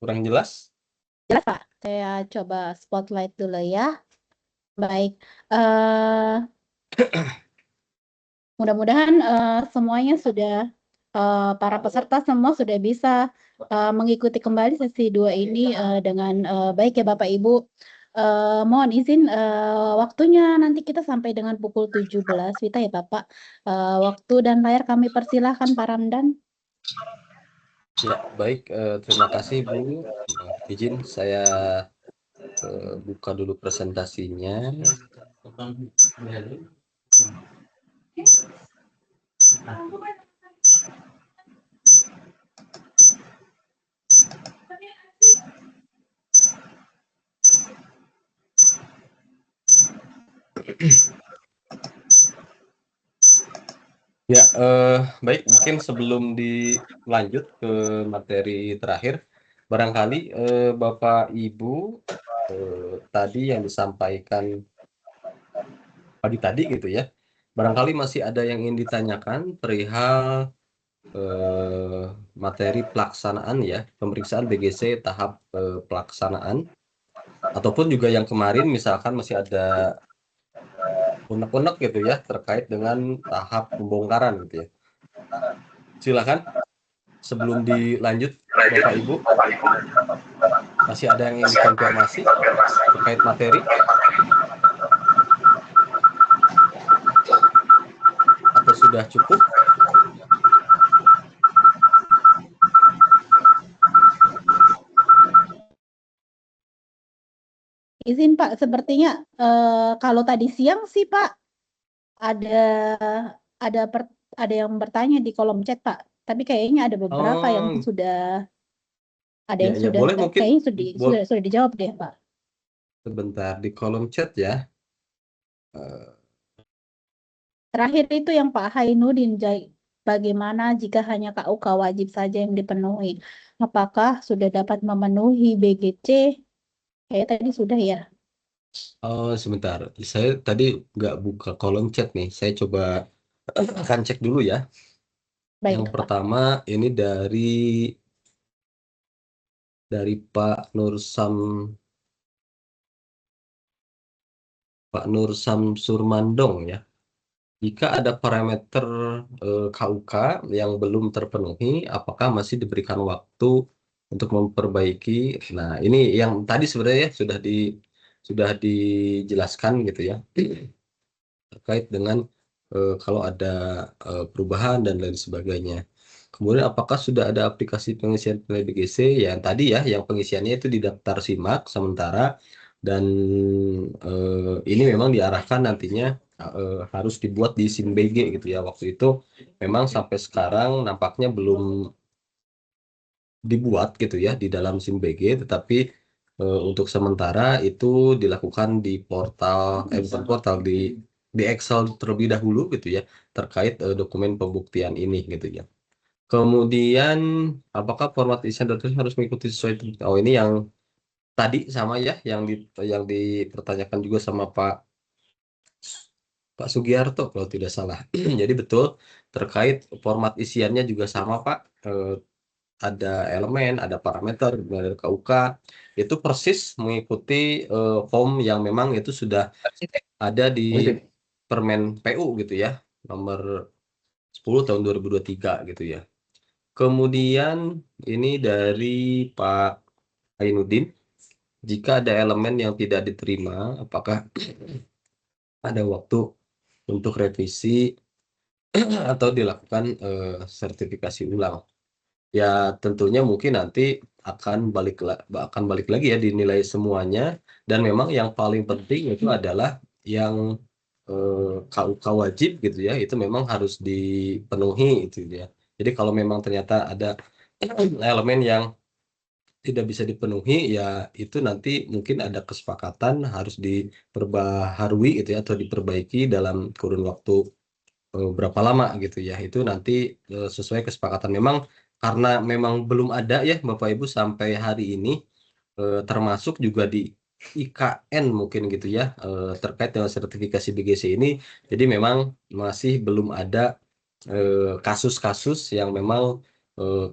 Kurang jelas? Jelas, Pak. Saya coba spotlight dulu ya. Baik. eh Mudah-mudahan semuanya sudah, para peserta semua sudah bisa mengikuti kembali sesi 2 ini dengan baik ya Bapak Ibu. Mohon izin waktunya nanti kita sampai dengan pukul 17 Wita ya Bapak. Waktu dan layar kami persilahkan Pak Ramdan. Ya, baik. Terima kasih, Bu. Izin saya buka dulu presentasinya. Ya, baik. Mungkin sebelum dilanjut ke materi terakhir, barangkali Bapak Ibu tadi yang disampaikan pagi tadi gitu ya, barangkali masih ada yang ingin ditanyakan perihal materi pelaksanaan ya, pemeriksaan BGC tahap pelaksanaan, ataupun juga yang kemarin misalkan masih ada unek-unek gitu ya terkait dengan tahap pembongkaran gitu ya. Silakan sebelum dilanjut Bapak Ibu, masih ada yang ingin dikonfirmasi terkait materi atau sudah cukup? Izin Pak, sepertinya kalau tadi siang sih Pak ada ada ada yang bertanya di kolom chat Pak. Tapi kayaknya ada beberapa yang Oh, sudah ada ya yang ya sudah boleh mungkin kayaknya sudah dijawab deh Pak. sebentar di kolom chat ya. Eh, Terakhir itu yang Pak Hainuddin, bagaimana jika hanya KUK wajib saja yang dipenuhi? Apakah sudah dapat memenuhi BGC? Kayak tadi sudah ya. Oh, sebentar. Saya tadi nggak buka kolom chat nih. Saya coba akan cek dulu ya. Yang Baik Pak. pertama ini dari Pak Nur Samsurmandong ya. Jika ada parameter KUK yang belum terpenuhi, apakah masih diberikan waktu untuk memperbaiki? Nah, ini yang tadi sebenarnya sudah dijelaskan gitu ya, terkait dengan kalau ada perubahan dan lain sebagainya. Kemudian apakah sudah ada aplikasi pengisian nilai BGC? Ya, yang tadi ya, yang pengisiannya itu di daftar SIMAK sementara, dan ini memang diarahkan nantinya harus dibuat di SIMBG gitu ya. Waktu itu memang sampai sekarang nampaknya belum dibuat gitu ya di dalam SIMBG, tetapi untuk sementara itu dilakukan di portal, bukan portal, di Excel terlebih dahulu gitu ya, terkait dokumen pembuktian ini gitu ya. Kemudian apakah format isian dokumen harus mengikuti sesuai? Oh, ini yang tadi sama ya, yang dipertanyakan juga sama Pak Sugiarto kalau tidak salah. Jadi betul, terkait format isiannya juga sama Pak. Ada elemen, ada parameter dari KUK, itu persis mengikuti form yang memang itu sudah ada di Permen PU gitu ya, nomor 10 tahun 2023 gitu ya. Kemudian ini dari Pak Ainuddin, jika ada elemen yang tidak diterima, apakah ada waktu untuk revisi atau dilakukan sertifikasi ulang? Ya tentunya mungkin nanti akan balik lagi ya dinilai semuanya, dan memang yang paling penting itu adalah yang KUK wajib gitu ya, itu memang harus dipenuhi itu ya. Jadi kalau memang ternyata ada elemen yang tidak bisa dipenuhi, ya itu nanti mungkin ada kesepakatan harus diperbaharui gitu ya, atau diperbaiki dalam kurun waktu berapa lama gitu ya. Itu nanti sesuai kesepakatan. Memang karena memang belum ada ya Bapak Ibu sampai hari ini, termasuk juga di IKN mungkin gitu ya, terkait dengan sertifikasi BGC ini. Jadi memang masih belum ada kasus-kasus yang memang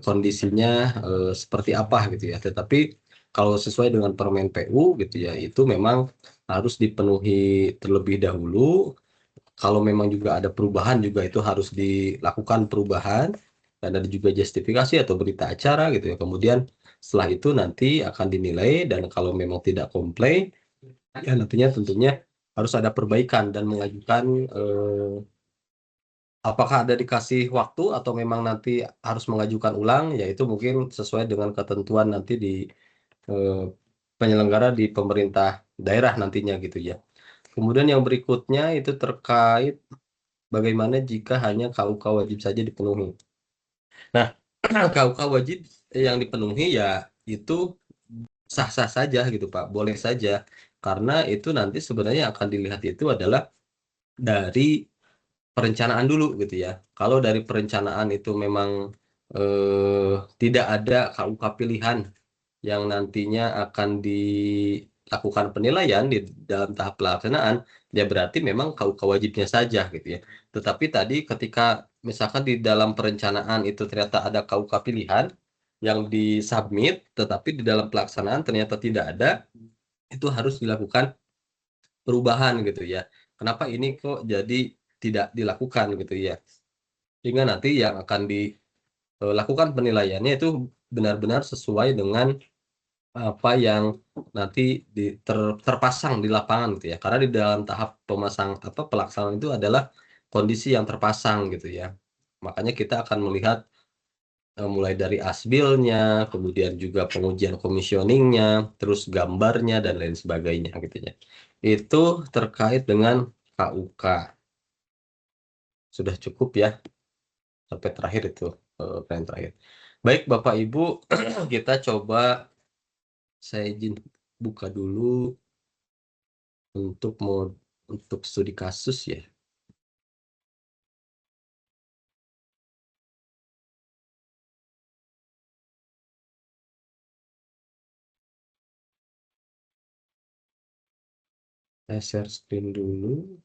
kondisinya seperti apa gitu ya. Tetapi kalau sesuai dengan Permen PU gitu ya, itu memang harus dipenuhi terlebih dahulu. Kalau memang juga ada perubahan juga itu harus dilakukan perubahan dan ada juga justifikasi atau berita acara gitu ya. Kemudian setelah itu nanti akan dinilai dan kalau memang tidak komplain ya nantinya tentunya harus ada perbaikan dan mengajukan apakah ada dikasih waktu atau memang nanti harus mengajukan ulang, yaitu mungkin sesuai dengan ketentuan nanti di eh, penyelenggara di pemerintah daerah nantinya gitu ya. Kemudian yang berikutnya itu terkait bagaimana jika hanya KUK wajib saja dipenuhi. Nah, KUK wajib yang dipenuhi ya itu sah-sah saja gitu Pak, boleh saja. Karena itu nanti sebenarnya akan dilihat itu adalah dari perencanaan dulu gitu ya. Kalau dari perencanaan itu memang tidak ada KUK pilihan yang nantinya akan dilakukan penilaian di dalam tahap pelaksanaan, ya berarti memang KUK wajibnya saja gitu ya. Tetapi tadi ketika misalkan di dalam perencanaan itu ternyata ada KUK pilihan yang disubmit, tetapi di dalam pelaksanaan ternyata tidak ada, itu harus dilakukan perubahan gitu ya. Kenapa ini kok jadi tidak dilakukan gitu ya. Sehingga nanti yang akan dilakukan penilaiannya itu benar-benar sesuai dengan apa yang nanti terpasang di lapangan gitu ya. Karena di dalam tahap pelaksanaan itu adalah kondisi yang terpasang gitu ya. Makanya kita akan melihat mulai dari asbilnya, kemudian juga pengujian komisioningnya, terus gambarnya dan lain sebagainya gitu ya. Itu terkait dengan KUK. Sudah cukup ya sampai terakhir itu pertanyaan terakhir. Baik Bapak Ibu, kita coba saya izin buka dulu untuk untuk studi kasus ya. Saya share screen dulu.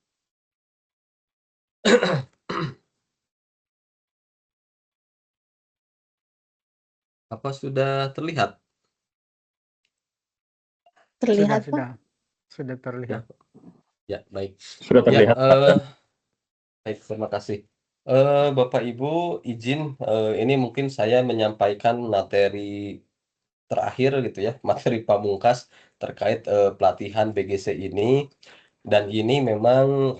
Apa sudah terlihat? Terlihat Pak? Sudah Ya, terlihat. ya baik. Sudah Ya, terlihat. baik, terima kasih. Bapak Ibu, izin ini mungkin saya menyampaikan materi terakhir gitu ya, materi pamungkas terkait pelatihan BGC ini. Dan ini memang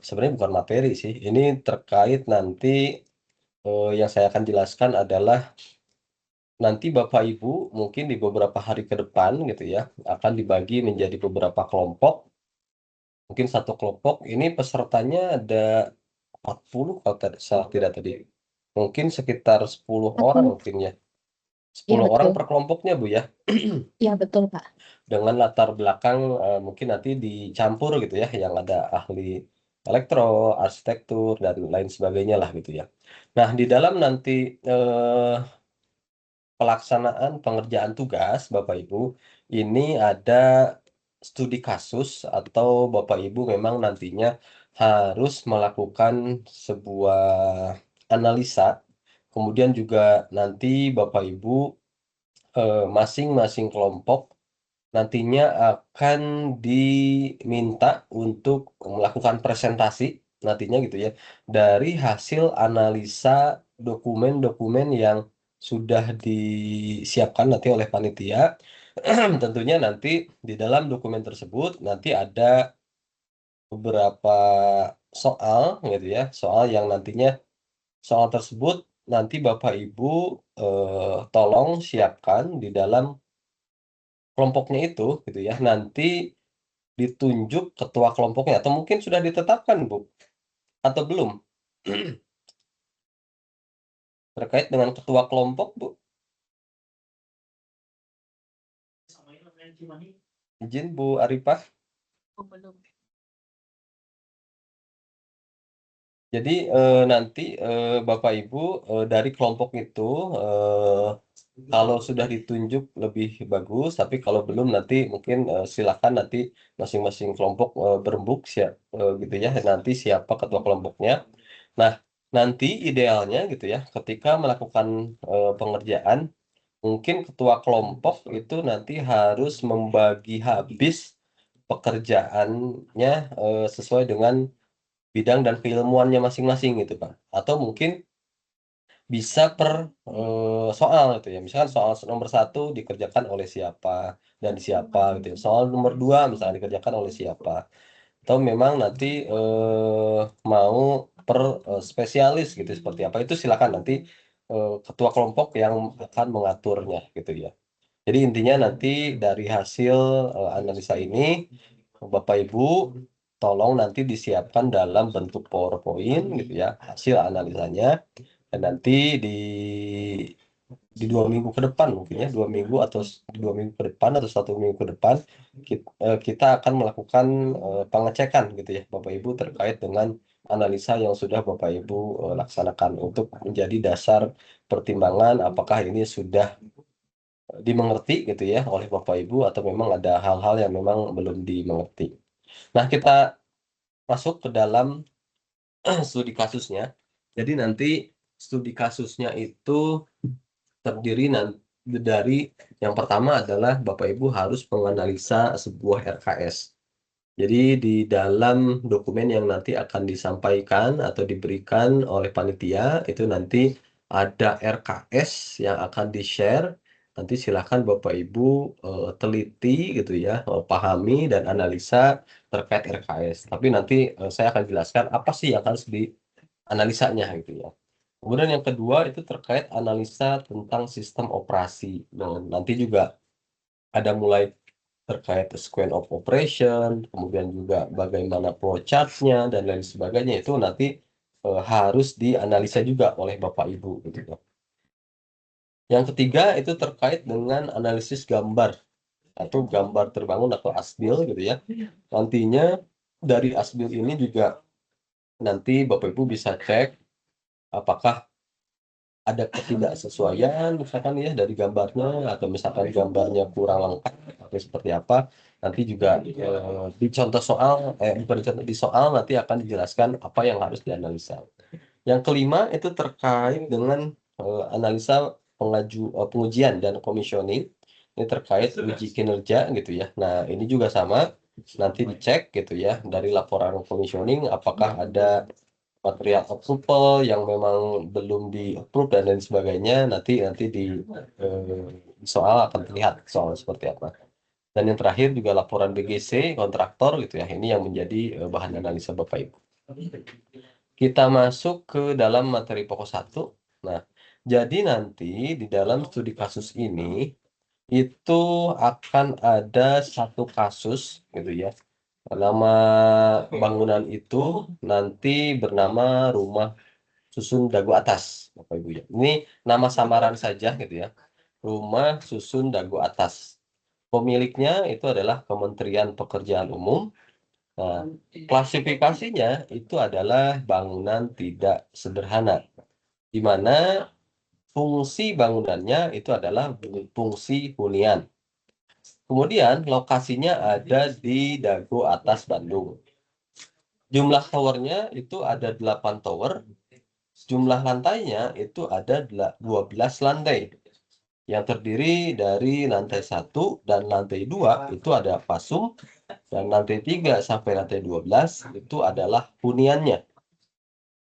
sebenarnya bukan materi sih, ini terkait nanti yang saya akan jelaskan adalah nanti Bapak Ibu mungkin di beberapa hari ke depan gitu ya, akan dibagi menjadi beberapa kelompok. Mungkin satu kelompok ini pesertanya ada 40 kalau salah tidak tadi. Mungkin sekitar 10 orang mungkin ya. 10 Iya orang betul. per kelompoknya Bu ya. Iya betul Pak. Dengan latar belakang mungkin nanti dicampur gitu ya, yang ada ahli elektro, arsitektur dan lain sebagainya lah gitu ya. Nah, di dalam nanti pelaksanaan pengerjaan tugas Bapak Ibu, ini ada studi kasus atau Bapak Ibu memang nantinya harus melakukan sebuah analisa, kemudian juga nanti Bapak Ibu masing-masing kelompok nantinya akan diminta untuk melakukan presentasi nantinya gitu ya dari hasil analisa dokumen-dokumen yang sudah disiapkan nanti oleh panitia. Tentunya nanti di dalam dokumen tersebut nanti ada beberapa soal gitu ya, soal yang nantinya soal tersebut nanti Bapak Ibu tolong siapkan di dalam kelompoknya itu gitu ya. Nanti ditunjuk ketua kelompoknya atau mungkin sudah ditetapkan, Bu? Atau belum? Terkait dengan ketua kelompok, Bu? Izin Bu Arifah. Jadi nanti Bapak Ibu dari kelompok itu kalau sudah ditunjuk lebih bagus, tapi kalau belum nanti mungkin silakan nanti masing-masing kelompok berembuk siap gitu ya nanti siapa ketua kelompoknya. Nah, Nanti idealnya gitu ya, ketika melakukan pengerjaan, mungkin ketua kelompok itu nanti harus membagi habis pekerjaannya sesuai dengan bidang dan keilmuannya masing-masing gitu, Pak. Atau mungkin bisa per soal gitu ya. Misalkan soal nomor satu dikerjakan oleh siapa dan siapa gitu ya. Soal nomor 2 misalnya dikerjakan oleh siapa. Atau memang nanti mau per spesialis gitu seperti apa, itu silakan nanti ketua kelompok yang akan mengaturnya gitu ya. Jadi intinya nanti dari hasil analisa ini, Bapak Ibu tolong nanti disiapkan dalam bentuk PowerPoint gitu ya, hasil analisanya, dan nanti di 2 minggu ke depan mungkin ya, 2 minggu atau 2 minggu ke depan atau 1 minggu ke depan, kita akan melakukan pengecekan gitu ya, Bapak Ibu, terkait dengan analisa yang sudah Bapak Ibu laksanakan untuk menjadi dasar pertimbangan apakah ini sudah dimengerti gitu ya oleh Bapak Ibu atau memang ada hal-hal yang memang belum dimengerti. Nah, kita masuk ke dalam studi kasusnya. Jadi nanti studi kasusnya itu terdiri dari yang pertama adalah Bapak Ibu harus menganalisa sebuah RKS. Jadi di dalam dokumen yang nanti akan disampaikan atau diberikan oleh panitia itu nanti ada RKS yang akan di-share. Nanti silakan Bapak Ibu teliti gitu ya, pahami dan analisa terkait RKS. Tapi nanti saya akan jelaskan apa sih yang harus dianalisanya gitu ya. Kemudian yang kedua itu terkait analisa tentang sistem operasi. Dan nanti juga ada mulai terkait sequence of operation, kemudian juga bagaimana flowchart-nya dan lain sebagainya, itu nanti harus dianalisa juga oleh Bapak Ibu gitu ya. Yang ketiga itu terkait dengan analisis gambar atau gambar terbangun atau asbil gitu ya. Nantinya dari asbil ini juga nanti Bapak Ibu bisa cek apakah ada ketidaksesuaian misalkan ya dari gambarnya, atau misalkan gambarnya kurang lengkap atau seperti apa, nanti juga di contoh soal bukan di contoh, di soal nanti akan dijelaskan apa yang harus dianalisa. Yang kelima itu terkait dengan analisa pengujian dan komisioning. Ini terkait uji kinerja gitu ya. Nah, ini juga sama, nanti dicek gitu ya dari laporan komisioning apakah ada material approval yang memang belum di-approve dan lain sebagainya. Nanti di soal akan terlihat soal seperti apa. Dan yang terakhir juga laporan BGC kontraktor gitu ya. Ini yang menjadi bahan analisa Bapak Ibu. Kita masuk ke dalam materi pokok 1. Nah, jadi nanti di dalam studi kasus ini itu akan ada satu kasus gitu ya. Nama bangunan itu nanti bernama Rumah Susun Dagu Atas, Bapak Ibu ya. Ini nama samaran saja gitu ya. Rumah Susun Dagu Atas. Pemiliknya itu adalah Kementerian Pekerjaan Umum. Nah, klasifikasinya itu adalah bangunan tidak sederhana, di mana fungsi bangunannya itu adalah fungsi hunian. Kemudian lokasinya ada di Dago Atas, Bandung. Jumlah towernya itu ada 8 tower. Jumlah lantainya itu ada 12 lantai. Yang terdiri dari lantai 1 dan lantai 2 itu ada pasum, dan lantai 3 sampai lantai 12 itu adalah huniannya.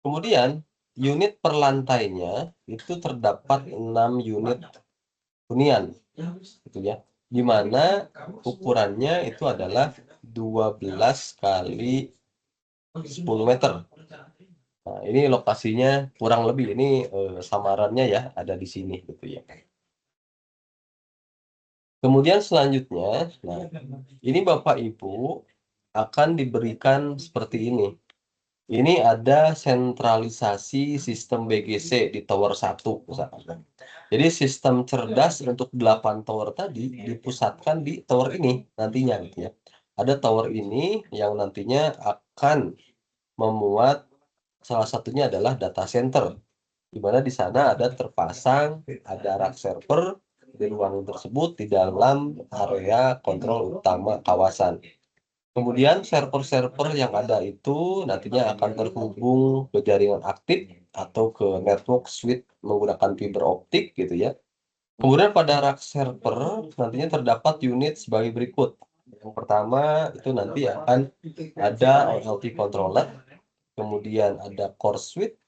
Kemudian unit per lantainya itu terdapat 6 unit hunian gitu ya. Di mana ukurannya itu adalah 12 kali 10 meter. Nah, ini lokasinya kurang lebih ini samarannya ya ada di sini gitu ya. Kemudian selanjutnya, nah ini Bapak Ibu akan diberikan seperti ini. Ini ada sentralisasi sistem BGC di tower 1 misalkan. Jadi sistem cerdas untuk 8 tower tadi dipusatkan di tower ini nantinya gitu ya. Ada tower ini yang nantinya akan memuat, salah satunya adalah data center, di mana di sana ada terpasang ada rack server di ruang tersebut di dalam area kontrol utama kawasan. Kemudian server-server yang ada itu nantinya akan terhubung ke jaringan aktif atau ke network switch menggunakan fiber optik gitu ya. Kemudian pada rak server nantinya terdapat unit sebagai berikut. Yang pertama itu nanti akan ada OLT controller, kemudian ada core switch,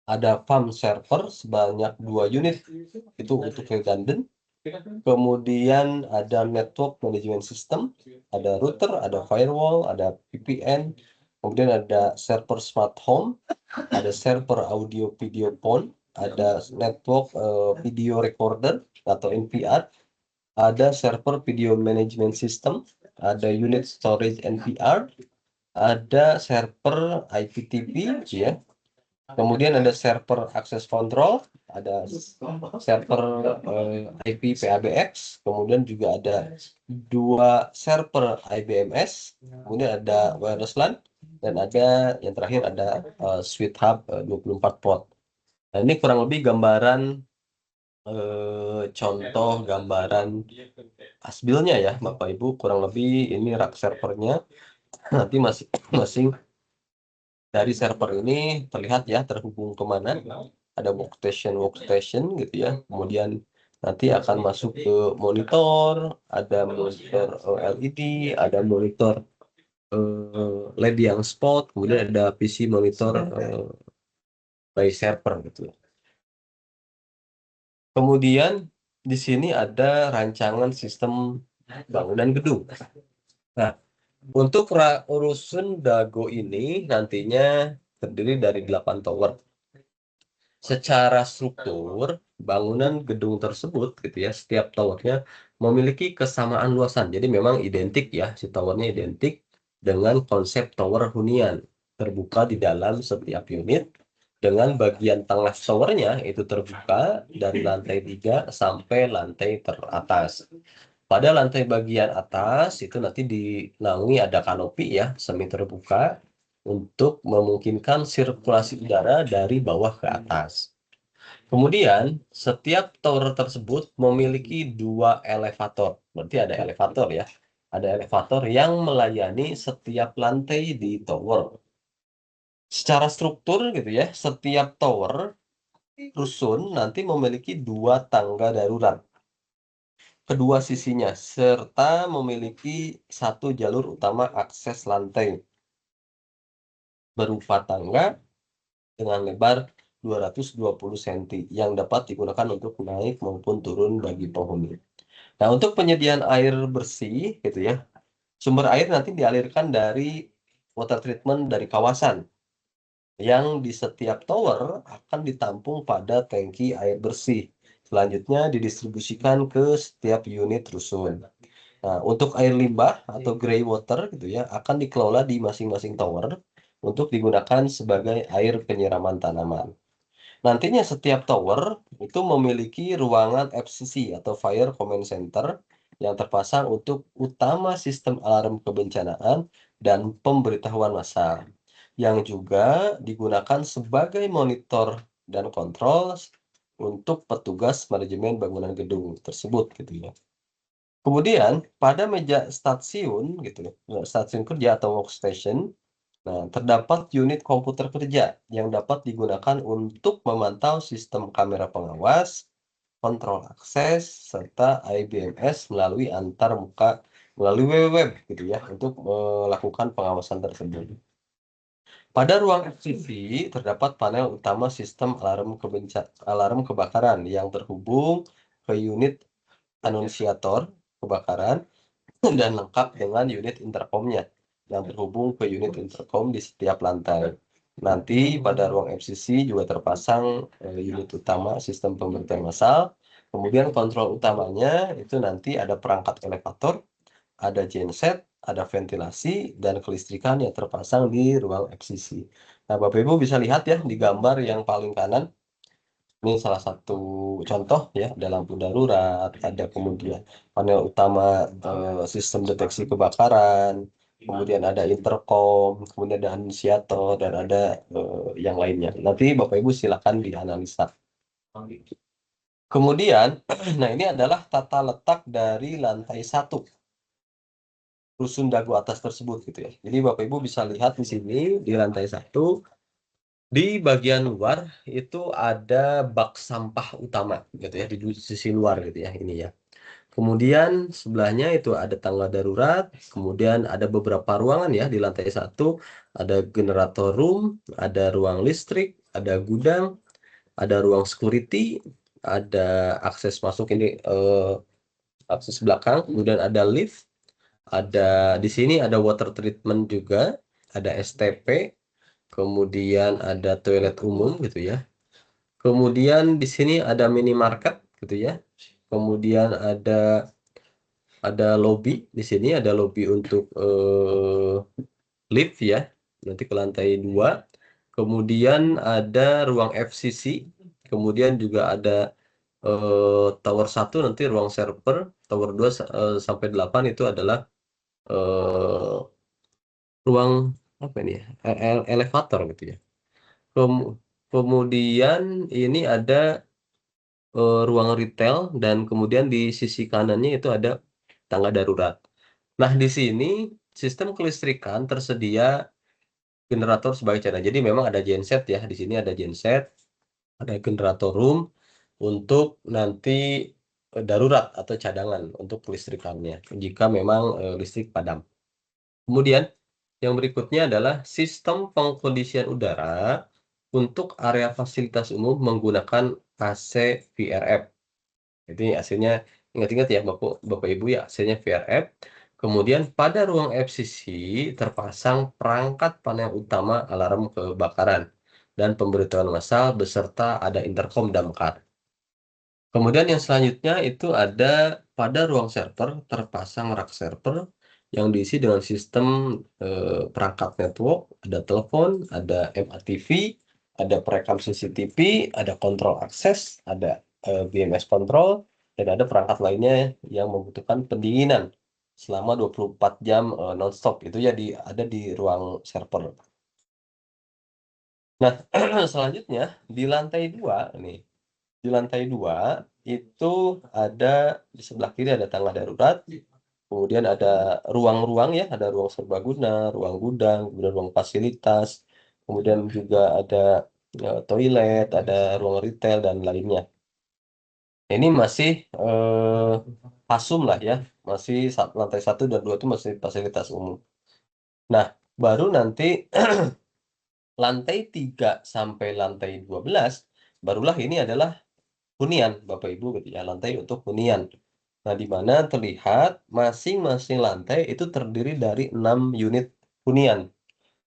ada farm server sebanyak 2 unit itu untuk redundant. Kemudian ada network management system, ada router, ada firewall, ada VPN, kemudian ada server smart home, ada server audio video phone, ada network video recorder atau NVR, ada server video management system, ada unit storage NVR, ada server IPTV ya. Kemudian ada server access control, ada server IP PABX, kemudian juga ada 2 server IBMS, kemudian ada wireless LAN, dan ada yang terakhir ada switch hub 24 port. Nah, ini kurang lebih gambaran contoh gambaran asbilnya ya Bapak Ibu, kurang lebih ini rak servernya. Nanti masing-masing dari server ini terlihat ya terhubung kemana, ada workstation gitu ya, kemudian nanti akan masuk ke monitor, ada monitor LED, ada monitor LED yang spot, kemudian ada PC monitor by server gitu ya. Kemudian di sini ada rancangan sistem bangunan gedung. Nah, untuk rusun Dago ini nantinya terdiri dari 8 tower. Secara struktur, bangunan gedung tersebut gitu ya, setiap towernya memiliki kesamaan luasan. Jadi memang identik ya, si towernya identik dengan konsep tower hunian. Terbuka di dalam setiap unit, dengan bagian tengah towernya itu terbuka dari lantai 3 sampai lantai teratas. Pada lantai bagian atas itu nanti dinaungi ada kanopi ya, semi terbuka untuk memungkinkan sirkulasi udara dari bawah ke atas. Kemudian, setiap tower tersebut memiliki 2 elevator. Berarti ada elevator ya. Ada elevator yang melayani setiap lantai di tower. Secara struktur gitu ya, setiap tower rusun nanti memiliki 2 tangga darurat kedua sisinya, serta memiliki 1 jalur utama akses lantai berupa tangga dengan lebar 220 cm yang dapat digunakan untuk naik maupun turun bagi penghuni. Nah, untuk penyediaan air bersih gitu ya, sumber air nanti dialirkan dari water treatment dari kawasan yang di setiap tower akan ditampung pada tangki air bersih. Selanjutnya didistribusikan ke setiap unit rusun. Nah, untuk air limbah atau grey water gitu ya akan dikelola di masing-masing tower untuk digunakan sebagai air penyiraman tanaman. Nantinya setiap tower itu memiliki ruangan FCC atau Fire Command Center yang terpasang untuk utama sistem alarm kebencanaan dan pemberitahuan massal, yang juga digunakan sebagai monitor dan kontrol untuk petugas manajemen bangunan gedung tersebut gitu ya. Kemudian pada meja stasiun gitu ya, stasiun kerja atau workstation, nah, terdapat unit komputer kerja yang dapat digunakan untuk memantau sistem kamera pengawas, kontrol akses, serta IBMS melalui web gitu ya untuk melakukan pengawasan tersebut. Pada ruang FCC terdapat panel utama sistem alarm kebakaran yang terhubung ke unit anunsiator kebakaran dan lengkap dengan unit intercomnya yang terhubung ke unit intercom di setiap lantai. Nanti pada ruang FCC juga terpasang unit utama sistem pemberitaan massal. Kemudian kontrol utamanya itu nanti ada perangkat elevator, ada genset, ada ventilasi, dan kelistrikan yang terpasang di ruang FCC. Nah, Bapak Ibu bisa lihat ya di gambar yang paling kanan. Ini salah satu contoh ya, ada lampu darurat, ada kemudian panel utama sistem deteksi kebakaran, kemudian ada intercom, kemudian ada inisiator, dan ada yang lainnya. Nanti Bapak Ibu silakan dianalisa. Kemudian, nah ini adalah tata letak dari lantai 1. rusun dagu atas tersebut gitu ya. Jadi Bapak Ibu bisa lihat di sini di lantai 1 di bagian luar itu ada bak sampah utama gitu ya di sisi luar gitu ya ini ya. Kemudian sebelahnya itu ada tangga darurat, kemudian ada beberapa ruangan ya di lantai 1, ada generator room, ada ruang listrik, ada gudang, ada ruang security, ada akses masuk ini akses belakang, kemudian ada lift, ada di sini ada water treatment juga, ada STP, kemudian ada toilet umum gitu ya. Kemudian di sini ada minimarket gitu ya. Kemudian ada lobby di sini, ada lobby untuk lift ya. Nanti ke lantai 2. Kemudian ada ruang FCC. Kemudian juga ada tower 1 nanti ruang server, tower 2 sampai 8 itu adalah eh, ruang apa ini ya? Elevator gitu ya. Kemudian ini ada ruang retail dan kemudian di sisi kanannya itu ada tangga darurat. Nah, di sini sistem kelistrikan tersedia generator sebagai cadangan. Jadi memang ada genset ya. Di sini ada genset, ada generator room untuk nanti darurat atau cadangan untuk kelistrikannya jika memang listrik padam. Kemudian yang berikutnya adalah sistem pengkondisian udara untuk area fasilitas umum menggunakan AC VRF. Jadi hasilnya ingat-ingat ya Bapak, Bapak Ibu ya hasilnya VRF. Kemudian pada ruang FCC terpasang perangkat panel utama alarm kebakaran dan pemberitahuan massal beserta ada intercom damkar. Kemudian yang selanjutnya itu ada pada ruang server terpasang rak server yang diisi dengan sistem perangkat network, ada telepon, ada MATV, ada perekam CCTV, ada kontrol akses, ada BMS control, dan ada perangkat lainnya yang membutuhkan pendinginan selama 24 jam nonstop. Itu ya ada di ruang server. Nah, selanjutnya di lantai 2 nih. Di lantai 2 itu ada di sebelah kiri ada tangga darurat, kemudian ada ruang-ruang ya, ada ruang serbaguna, ruang gudang, kemudian ruang fasilitas, kemudian juga ada toilet, ada ruang retail dan lainnya. Ini masih pasum lah ya, masih lantai 1 dan 2 itu masih fasilitas umum. Nah, baru nanti lantai 3 sampai lantai 12 barulah ini adalah hunian Bapak Ibu gitu ya, lantai untuk hunian. Nah, di mana terlihat masing-masing lantai itu terdiri dari 6 unit hunian.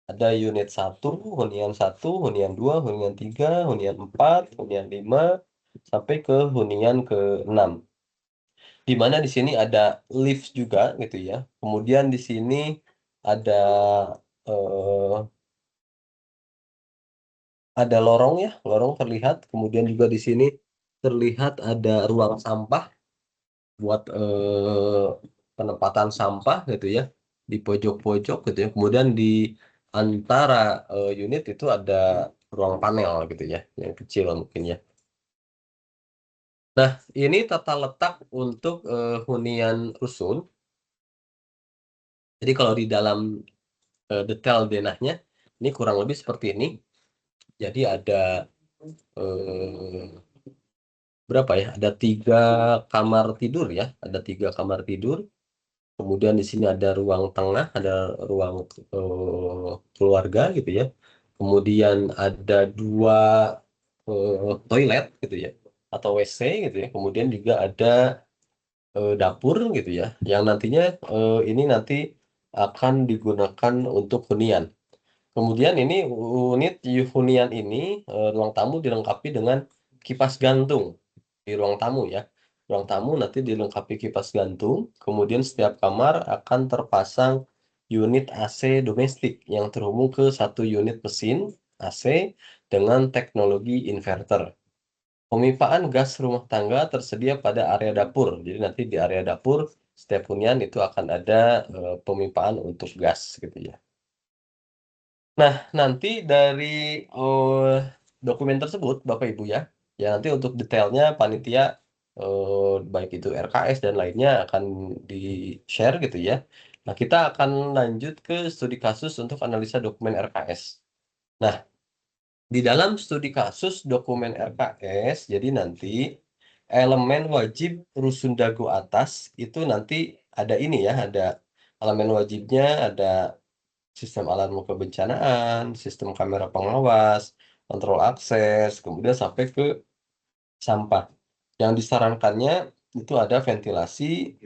Ada unit 1, hunian 2, hunian 3, hunian 4, hunian 5, sampai ke hunian ke-6. Di mana di sini ada lift juga gitu ya. Kemudian di sini ada eh, ada lorong ya, lorong terlihat. Kemudian juga di sini terlihat ada ruang sampah buat penempatan sampah gitu ya di pojok-pojok gitu ya. Kemudian di antara unit itu ada ruang panel gitu ya, yang kecil mungkin ya. Nah, ini tata letak untuk hunian rusun. Jadi kalau di dalam detail denahnya, ini kurang lebih seperti ini. Jadi ada eh, berapa ya? Ada 3 kamar tidur ya, ada 3 kamar tidur. Kemudian di sini ada ruang tengah, ada ruang keluarga gitu ya. Kemudian ada 2 toilet gitu ya, atau WC gitu ya. Kemudian juga ada dapur gitu ya, yang nantinya ini nanti akan digunakan untuk hunian. Kemudian ini unit hunian ini ruang tamu dilengkapi dengan kipas gantung di ruang tamu ya. Ruang tamu nanti dilengkapi kipas gantung, kemudian setiap kamar akan terpasang unit AC domestik yang terhubung ke 1 unit mesin AC dengan teknologi inverter. Pemipaan gas rumah tangga tersedia pada area dapur. Jadi nanti di area dapur setiap hunian itu akan ada pemipaan untuk gas gitu ya. Nah, nanti dari eh, dokumen tersebut, Bapak Ibu ya, ya nanti untuk detailnya panitia baik itu RKS dan lainnya akan di-share gitu ya Nah, kita akan lanjut ke studi kasus untuk analisa dokumen RKS. Nah, di dalam studi kasus dokumen RKS, jadi nanti elemen wajib rusun dagu atas itu nanti ada ini ya, ada elemen wajibnya, ada sistem alarm kebencanaan, sistem kamera pengawas, kontrol akses, kemudian sampai ke sampah. Yang disarankannya itu ada ventilasi,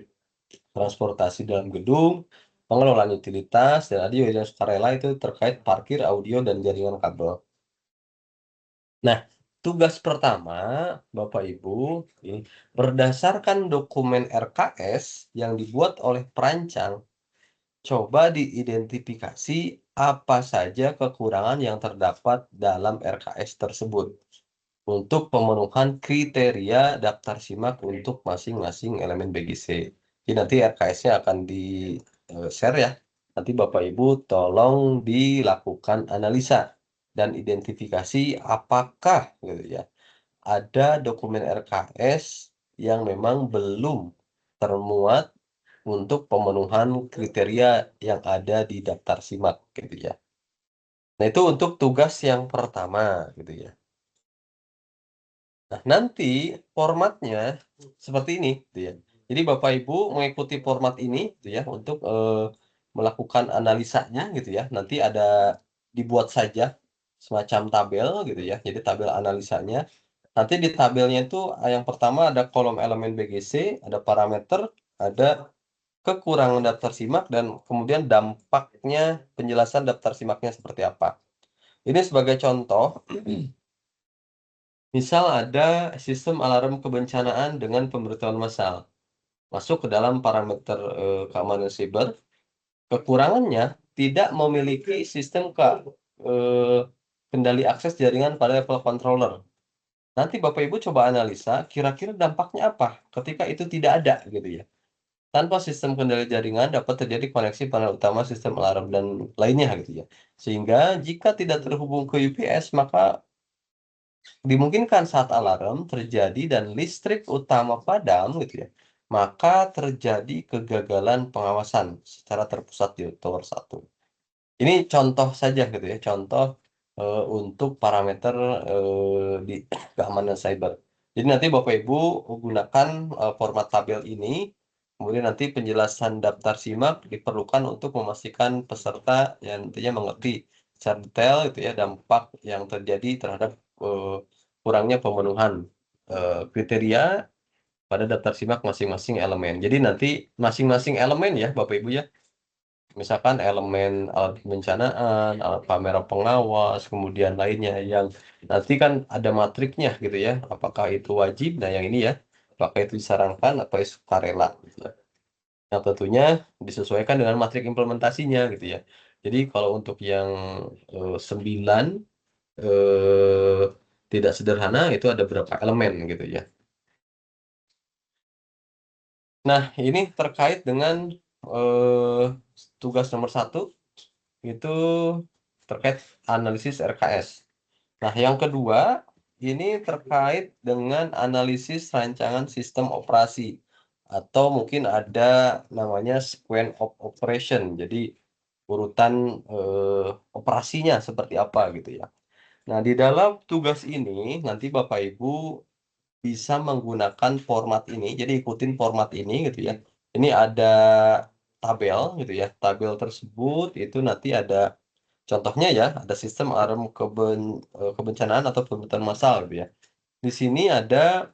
transportasi dalam gedung, pengelolaan utilitas, dan ada juga yang sukarela itu terkait parkir, audio, dan jaringan kabel. Nah, tugas pertama, Bapak Ibu, ini berdasarkan dokumen RKS yang dibuat oleh perancang, coba diidentifikasi apa saja kekurangan yang terdapat dalam RKS tersebut untuk pemenuhan kriteria daftar simak untuk masing-masing elemen BGC. Jadi nanti RKS-nya akan di-share ya. Nanti Bapak Ibu tolong dilakukan analisa dan identifikasi apakah gitu ya ada dokumen RKS yang memang belum termuat untuk pemenuhan kriteria yang ada di daftar simak gitu ya. Nah, itu untuk tugas yang pertama gitu ya. Nah, nanti formatnya seperti ini gitu ya. Jadi Bapak Ibu mengikuti format ini gitu ya untuk melakukan analisanya gitu ya. Nanti ada dibuat saja semacam tabel gitu ya. Jadi tabel analisanya. Nanti di tabelnya itu yang pertama ada kolom elemen BGC, ada parameter, ada kekurangan daftar simak, dan kemudian dampaknya penjelasan daftar simaknya seperti apa. Ini sebagai contoh, misal ada sistem alarm kebencanaan dengan pemberitahuan massal. Masuk ke dalam parameter keamanan siber. Kekurangannya tidak memiliki sistem kendali akses jaringan pada level controller. Nanti Bapak Ibu coba analisa kira-kira dampaknya apa ketika itu tidak ada gitu ya. Tanpa sistem kendali jaringan dapat terjadi koneksi panel utama sistem alarm dan lainnya gitu ya. Sehingga jika tidak terhubung ke UPS, maka dimungkinkan saat alarm terjadi dan listrik utama padam gitu ya, maka terjadi kegagalan pengawasan secara terpusat di tower 1. Ini contoh saja gitu ya, contoh untuk parameter di keamanan cyber. Jadi nanti Bapak Ibu gunakan format tabel ini, kemudian nanti penjelasan daftar simak diperlukan untuk memastikan peserta yang nantinya mengerti secara detail itu ya dampak yang terjadi terhadap eh, kurangnya pemenuhan kriteria pada daftar simak masing-masing elemen. Jadi nanti masing-masing elemen ya Bapak Ibu ya. Misalkan elemen alat kebencanaan, alat kamera pengawas, kemudian lainnya yang nanti kan ada matriknya gitu ya. Apakah itu wajib? Nah, yang ini ya. Apakah itu disarankan atau sukarela gitu ya. Yang tentunya disesuaikan dengan matrik implementasinya gitu ya. Jadi kalau untuk yang 9 eh, tidak sederhana itu ada berapa elemen gitu ya. Nah, ini terkait dengan eh, tugas nomor 1 itu terkait analisis RKS. Nah, yang kedua ini terkait dengan analisis rancangan sistem operasi atau mungkin ada namanya sequence of operation. Jadi urutan operasinya seperti apa gitu ya. Nah, di dalam tugas ini nanti Bapak Ibu bisa menggunakan format ini. Jadi ikutin format ini gitu ya. Ini ada tabel gitu ya. Tabel tersebut itu nanti ada contohnya ya, ada sistem alarm kebencanaan atau pemberitahuan massal gitu ya. Di sini ada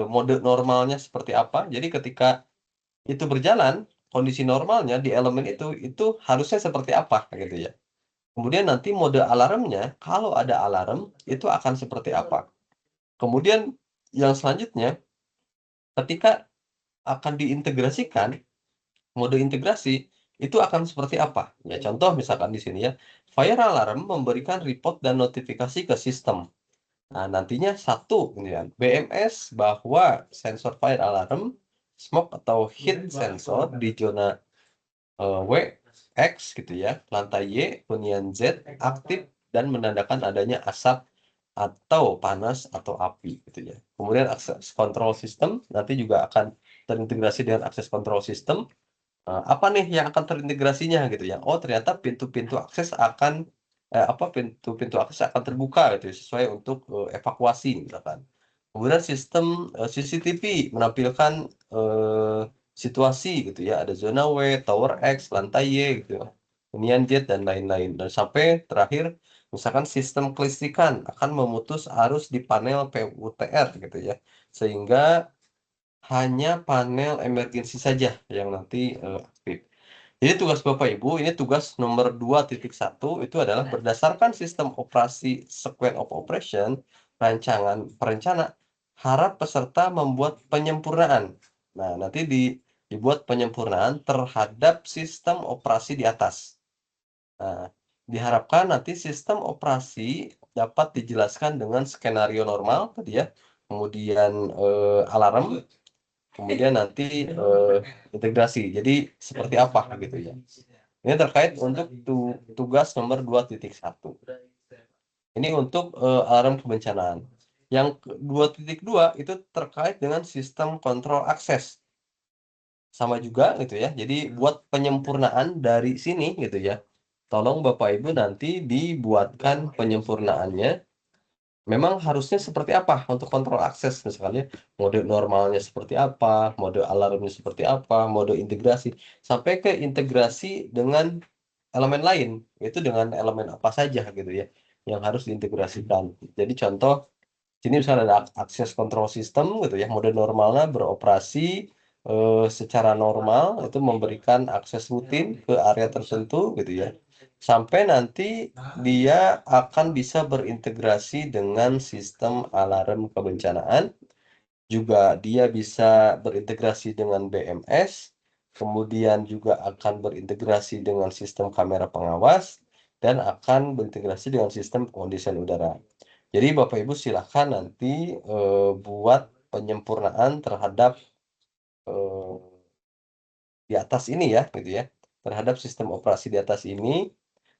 mode normalnya seperti apa. Jadi ketika itu berjalan, kondisi normalnya di elemen itu harusnya seperti apa gitu ya. Kemudian nanti mode alarmnya, kalau ada alarm, itu akan seperti apa. Kemudian yang selanjutnya, ketika akan diintegrasikan, mode integrasi itu akan seperti apa? Ya, contoh misalkan di sini ya, fire alarm memberikan report dan notifikasi ke sistem. Nah, nantinya satu ini kan, BMS bahwa sensor fire alarm, smoke atau heat sensor di zona W, X gitu ya, lantai Y, hunian Z aktif dan menandakan adanya asap atau panas atau api gitu ya. Kemudian akses control system nanti juga akan terintegrasi dengan akses control system. Apa nih yang akan terintegrasinya gitu ya? Oh ternyata pintu-pintu akses akan pintu-pintu akses akan terbuka gitu ya, sesuai untuk evakuasi misalkan. Kemudian sistem CCTV menampilkan situasi gitu ya, ada zona W, tower X, lantai Y gitu ya, hunian Z dan lain-lain. Dan sampai terakhir misalkan sistem kelistrikan akan memutus arus di panel PUTR gitu ya, sehingga hanya panel emergensi saja yang nanti aktif. Jadi tugas Bapak Ibu, ini tugas nomor 2.1 itu adalah berdasarkan sistem operasi sequence of operation, rancangan perencana, harap peserta membuat penyempurnaan. Nah, nanti dibuat penyempurnaan terhadap sistem operasi di atas. Nah, diharapkan nanti sistem operasi dapat dijelaskan dengan skenario normal tadi ya, kemudian alarm, kemudian nanti integrasi. Jadi seperti apa gitu ya. Ini terkait untuk tugas nomor 2.1. Ini untuk alarm kebencanaan. Yang 2.2 itu terkait dengan sistem kontrol akses. Sama juga gitu ya. Jadi buat penyempurnaan dari sini gitu ya. Tolong Bapak Ibu nanti dibuatkan penyempurnaannya. Memang harusnya seperti apa untuk kontrol akses misalnya mode normalnya seperti apa, mode alarmnya seperti apa, mode integrasi sampai ke integrasi dengan elemen lain, itu dengan elemen apa saja gitu ya yang harus diintegrasikan. Jadi contoh sini misalnya ada akses control system gitu ya, mode normalnya beroperasi secara normal itu memberikan akses rutin ke area tertentu gitu ya. Sampai nanti dia akan bisa berintegrasi dengan sistem alarm kebencanaan, juga dia bisa berintegrasi dengan BMS, kemudian juga akan berintegrasi dengan sistem kamera pengawas, dan akan berintegrasi dengan sistem pengondisian udara. Jadi Bapak Ibu silahkan nanti buat penyempurnaan terhadap eh, di atas ini ya, gitu ya, terhadap sistem operasi di atas ini.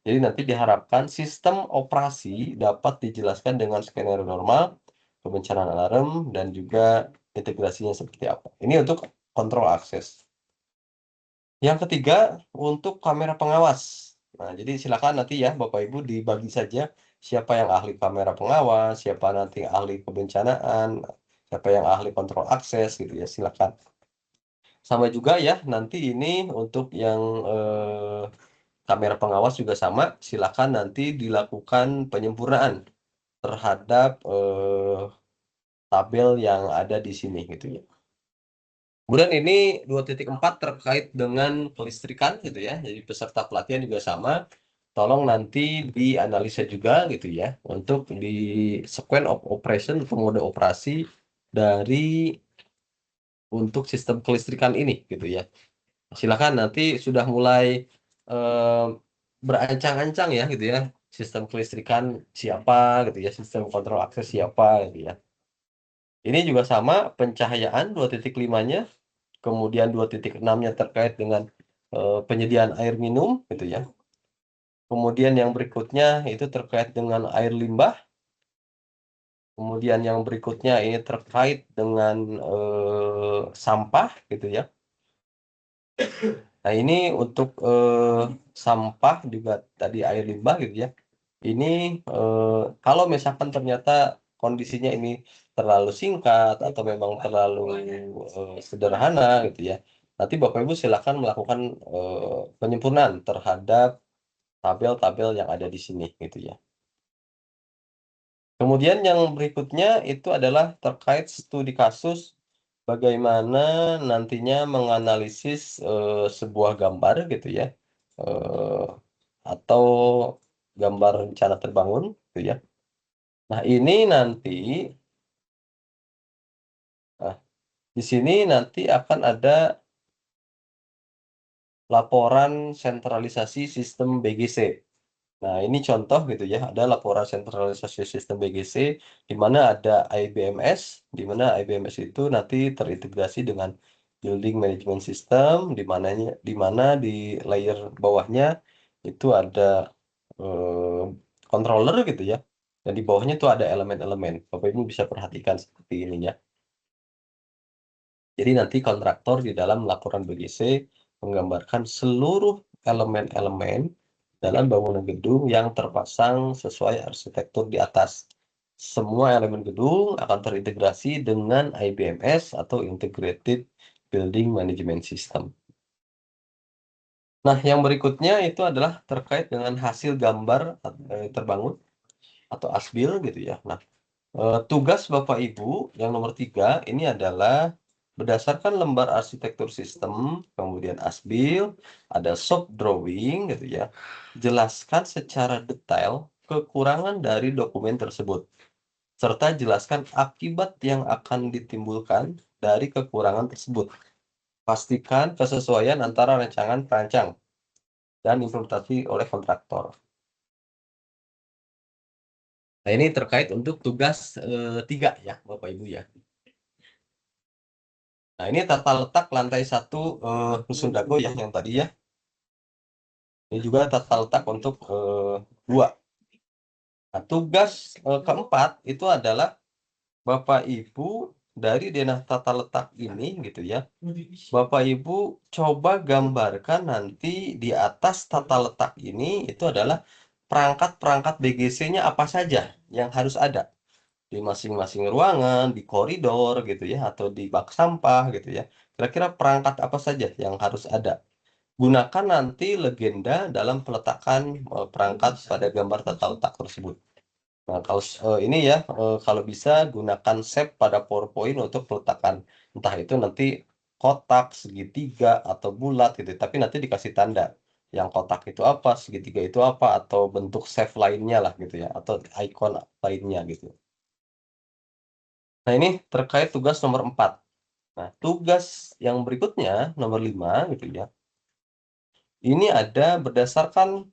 Jadi nanti diharapkan sistem operasi dapat dijelaskan dengan skenario normal, kebencanaan alarm, dan juga integrasinya seperti apa. Ini untuk kontrol akses. Yang ketiga, untuk kamera pengawas. Nah, jadi silakan nanti ya Bapak Ibu dibagi saja siapa yang ahli kamera pengawas, siapa nanti ahli kebencanaan, siapa yang ahli kontrol akses gitu ya, silakan. Sama juga ya, nanti ini untuk yang kamera pengawas juga sama, silakan nanti dilakukan penyempurnaan terhadap tabel yang ada di sini gitu ya. Kemudian ini 2.4 terkait dengan kelistrikan gitu ya. Jadi peserta pelatihan juga sama. Tolong nanti dianalisa juga gitu ya untuk di sequence of operation atau mode operasi dari untuk sistem kelistrikan ini gitu ya. Silakan nanti sudah mulai eh, berancang-ancang ya gitu ya. Sistem kelistrikan siapa gitu ya, sistem kontrol akses siapa gitu ya. Ini juga sama pencahayaan 2.5-nya, kemudian 2.6-nya terkait dengan penyediaan air minum gitu ya. Kemudian yang berikutnya itu terkait dengan air limbah. Kemudian yang berikutnya ini terkait dengan sampah gitu ya. Nah ini untuk sampah juga tadi air limbah gitu ya. Ini kalau misalkan ternyata kondisinya ini terlalu singkat atau memang terlalu sederhana gitu ya. Nanti Bapak Ibu silakan melakukan penyempurnaan terhadap tabel-tabel yang ada di sini gitu ya. Kemudian yang berikutnya itu adalah terkait studi kasus bagaimana nantinya menganalisis sebuah gambar gitu ya. Eh, atau gambar rencana terbangun gitu ya. Nah, ini nanti nah, di sini nanti akan ada laporan sentralisasi sistem BGC. Nah, ini contoh gitu ya, ada laporan sentralisasi sistem BGC di mana ada IBMS, di mana IBMS itu nanti terintegrasi dengan Building Management System, di mana di layer bawahnya itu ada eh, controller gitu ya. Dan di bawahnya itu ada elemen-elemen. Bapak Ibu bisa perhatikan seperti ini ya. Jadi nanti kontraktor di dalam laporan BGC menggambarkan seluruh elemen-elemen dalam bangunan gedung yang terpasang sesuai arsitektur di atas. Semua elemen gedung akan terintegrasi dengan IBMS atau Integrated Building Management System. Nah, yang berikutnya itu adalah terkait dengan hasil gambar terbangun atau asbil gitu ya. Nah, tugas Bapak Ibu yang nomor 3 ini adalah berdasarkan lembar arsitektur sistem, kemudian asbil, ada shop drawing gitu ya. Jelaskan secara detail kekurangan dari dokumen tersebut, serta jelaskan akibat yang akan ditimbulkan dari kekurangan tersebut. Pastikan kesesuaian antara rancangan perancang dan implementasi oleh kontraktor. Nah, ini terkait untuk tugas 3 ya, Bapak Ibu ya. Nah, ini tata letak lantai 1 rusun dago ya yang tadi ya. Ini juga tata letak untuk 2. Nah, tugas keempat itu adalah Bapak Ibu dari denah tata letak ini gitu ya. Bapak Ibu coba gambarkan nanti di atas tata letak ini itu adalah perangkat-perangkat BGC-nya apa saja yang harus ada di masing-masing ruangan, di koridor gitu ya, atau di bak sampah gitu ya. Kira-kira perangkat apa saja yang harus ada. Gunakan nanti legenda dalam peletakan perangkat pada gambar tata letak tersebut. Nah, kalau ini ya, kalau bisa gunakan shape pada PowerPoint untuk peletakan. Entah itu nanti kotak, segitiga, atau bulat gitu. Tapi nanti dikasih tanda. Yang kotak itu apa, segitiga itu apa, atau bentuk shape lainnya lah gitu ya. Atau icon lainnya gitu. Nah, ini terkait tugas nomor 4. Nah, tugas yang berikutnya, nomor 5 gitu ya. Ini ada berdasarkan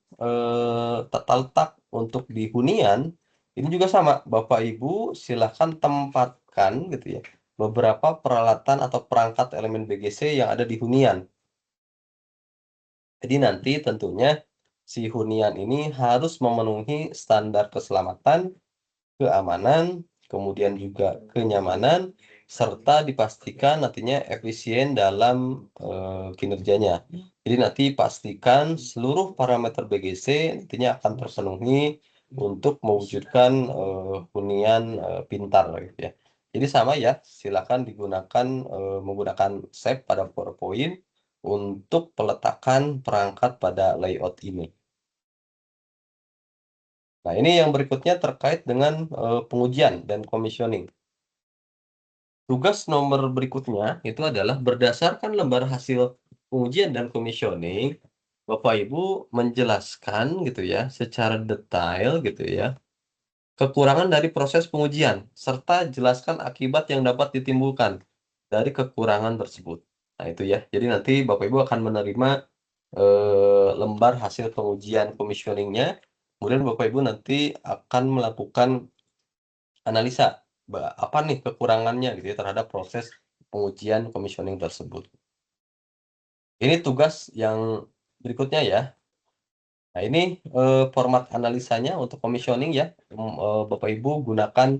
tata letak untuk di hunian, ini juga sama. Bapak Ibu silahkan tempatkan gitu ya, beberapa peralatan atau perangkat elemen BGC yang ada di hunian. Jadi nanti tentunya si hunian ini harus memenuhi standar keselamatan, keamanan, kemudian juga kenyamanan, serta dipastikan nantinya efisien dalam kinerjanya. Jadi nanti pastikan seluruh parameter BGC nantinya akan terpenuhi untuk mewujudkan hunian pintar gitu ya. Jadi sama ya, silakan digunakan menggunakan shape pada PowerPoint untuk peletakan perangkat pada layout ini. Nah, ini yang berikutnya terkait dengan pengujian dan commissioning. Tugas nomor berikutnya itu adalah berdasarkan lembar hasil pengujian dan commissioning, Bapak Ibu menjelaskan gitu ya, secara detail gitu ya, kekurangan dari proses pengujian, serta jelaskan akibat yang dapat ditimbulkan dari kekurangan tersebut. Nah, itu ya. Jadi nanti Bapak Ibu akan menerima lembar hasil pengujian commissioning-nya. Kemudian Bapak Ibu nanti akan melakukan analisa apa nih kekurangannya gitu ya terhadap proses pengujian commissioning tersebut. Ini tugas yang berikutnya ya. Nah, ini format analisanya untuk commissioning ya. Bapak Ibu gunakan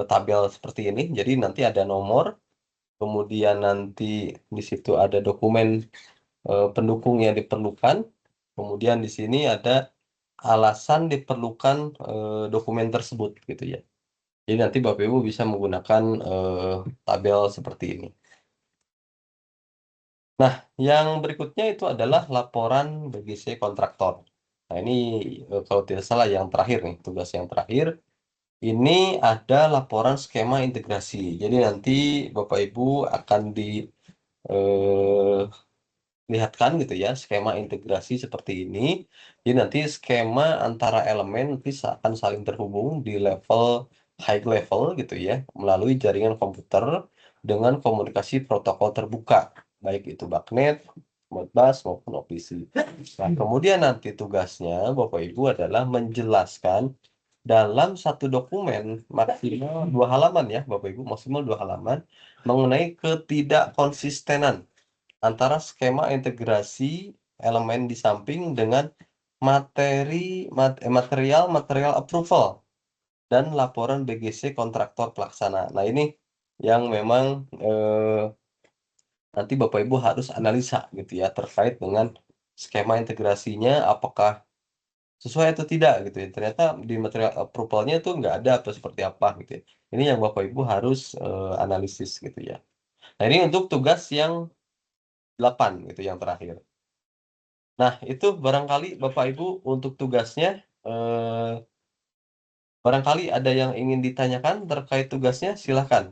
tabel seperti ini. Jadi nanti ada nomor, kemudian nanti di situ ada dokumen pendukung yang diperlukan. Kemudian di sini ada alasan diperlukan dokumen tersebut gitu ya. Jadi nanti Bapak Ibu bisa menggunakan tabel seperti ini. Nah, yang berikutnya itu adalah laporan BGC kontraktor. Nah, ini kalau tidak salah yang terakhir nih, tugas yang terakhir. Ini ada laporan skema integrasi. Jadi nanti Bapak Ibu akan lihatkan gitu ya skema integrasi seperti ini. Jadi nanti skema antara elemen nanti akan saling terhubung di level high level gitu ya melalui jaringan komputer dengan komunikasi protokol terbuka baik itu BACnet, Modbus maupun OPC. Nah, kemudian nanti tugasnya Bapak Ibu adalah menjelaskan dalam satu dokumen maksimal 2 halaman ya Bapak Ibu maksimal 2 halaman mengenai ketidakkonsistenan antara skema integrasi elemen di samping dengan material approval dan laporan BGC kontraktor pelaksana. Nah, ini yang memang nanti Bapak Ibu harus analisa gitu ya terkait dengan skema integrasinya apakah sesuai atau tidak gitu ya. Ternyata di material approval-nya tuh nggak ada atau seperti apa gitu ya. Ini yang Bapak Ibu harus analisis gitu ya. Nah, ini untuk tugas yang 8 gitu yang terakhir. Nah, itu barangkali Bapak Ibu untuk tugasnya barangkali ada yang ingin ditanyakan terkait tugasnya, silahkan.